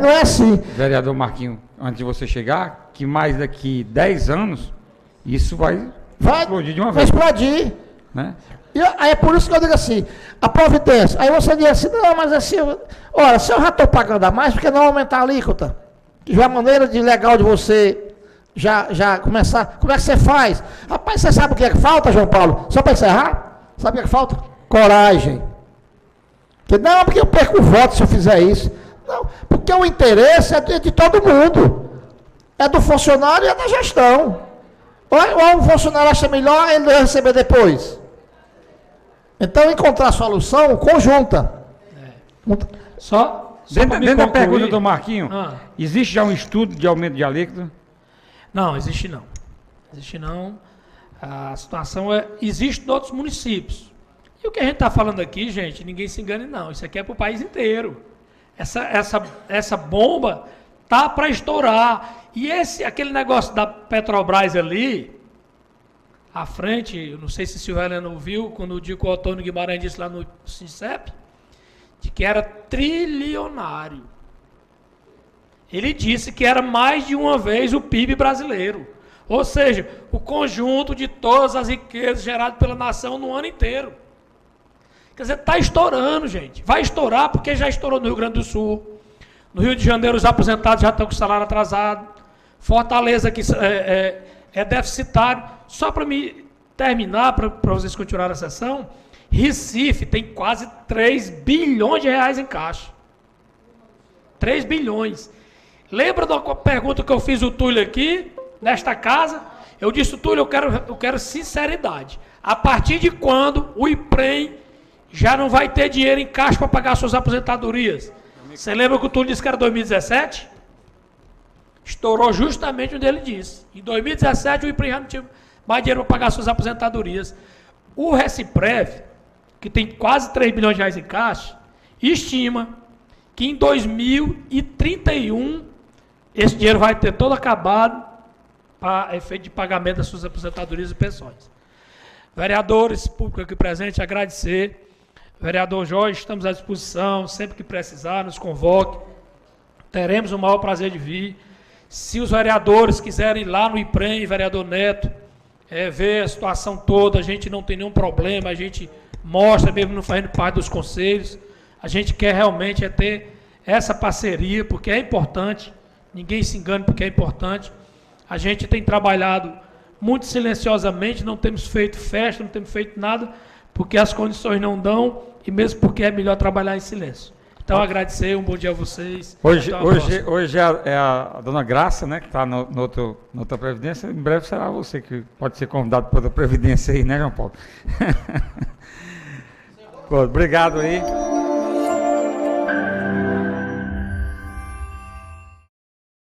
não é assim. Vereador Marquinhos, antes de você chegar, que mais daqui 10 anos, isso vai explodir de uma vez. Vai explodir. Né? E aí é por isso que eu digo assim, a providência. Aí você diz assim, não, mas assim, olha, se eu já estou pagando a mais, por que não aumentar a alíquota? Que já é a maneira legal de você já começar. Como é que você faz? Rapaz, você sabe o que é que falta, João Paulo? Só para encerrar, sabe o que é que falta? Coragem. Porque, não, porque eu perco o voto se eu fizer isso. Não, porque o interesse é de todo mundo. É do funcionário e é da gestão. Ou o funcionário acha melhor, ele vai receber depois. Então, encontrar solução conjunta. Só dentro da pergunta do Marquinho, existe já um estudo de aumento de alíquota? Não, existe não. Existe não. A situação existe em outros municípios. E o que a gente está falando aqui, gente, ninguém se engane não, isso aqui é para o país inteiro. Essa bomba tá para estourar. E aquele negócio da Petrobras ali, à frente, eu não sei se o Silvano ouviu, quando o Dico Antônio Guimarães disse lá no SINCEP, de que era trilionário. Ele disse que era mais de uma vez o PIB brasileiro. Ou seja, o conjunto de todas as riquezas geradas pela nação no ano inteiro. Quer dizer, está estourando, gente. Vai estourar porque já estourou no Rio Grande do Sul. No Rio de Janeiro, os aposentados já estão com salário atrasado. Fortaleza, que é deficitário. Só para me terminar, para vocês continuarem a sessão, Recife tem quase 3 bilhões de reais em caixa. 3 bilhões. Lembra da pergunta que eu fiz o Túlio aqui, nesta casa? Eu disse, Túlio, eu quero sinceridade. A partir de quando o IPREM já não vai ter dinheiro em caixa para pagar suas aposentadorias? Você lembra que o Túlio disse que era 2017? Estourou justamente onde ele disse. Em 2017 o IPREM já não tinha mais dinheiro para pagar suas aposentadorias. O Reciprev, que tem quase 3 bilhões de reais em caixa, estima que em 2031 esse dinheiro vai ter todo acabado para efeito de pagamento das suas aposentadorias e pensões. Vereadores, público aqui presente, agradecer. Vereador Jorge, estamos à disposição, sempre que precisar, nos convoque. Teremos o maior prazer de vir. Se os vereadores quiserem ir lá no IPREM, vereador Neto, ver a situação toda, a gente não tem nenhum problema, a gente mostra, mesmo não fazendo parte dos conselhos. A gente quer realmente ter essa parceria, porque é importante, ninguém se engane porque é importante. A gente tem trabalhado muito silenciosamente, não temos feito festa, não temos feito nada, porque as condições não dão, e mesmo porque é melhor trabalhar em silêncio. Então, agradecer, um bom dia a vocês. Hoje é a dona Graça, né, que está na outra Previdência. Em breve será você que pode ser convidado para outra Previdência aí, né, João Paulo? Pô, obrigado aí.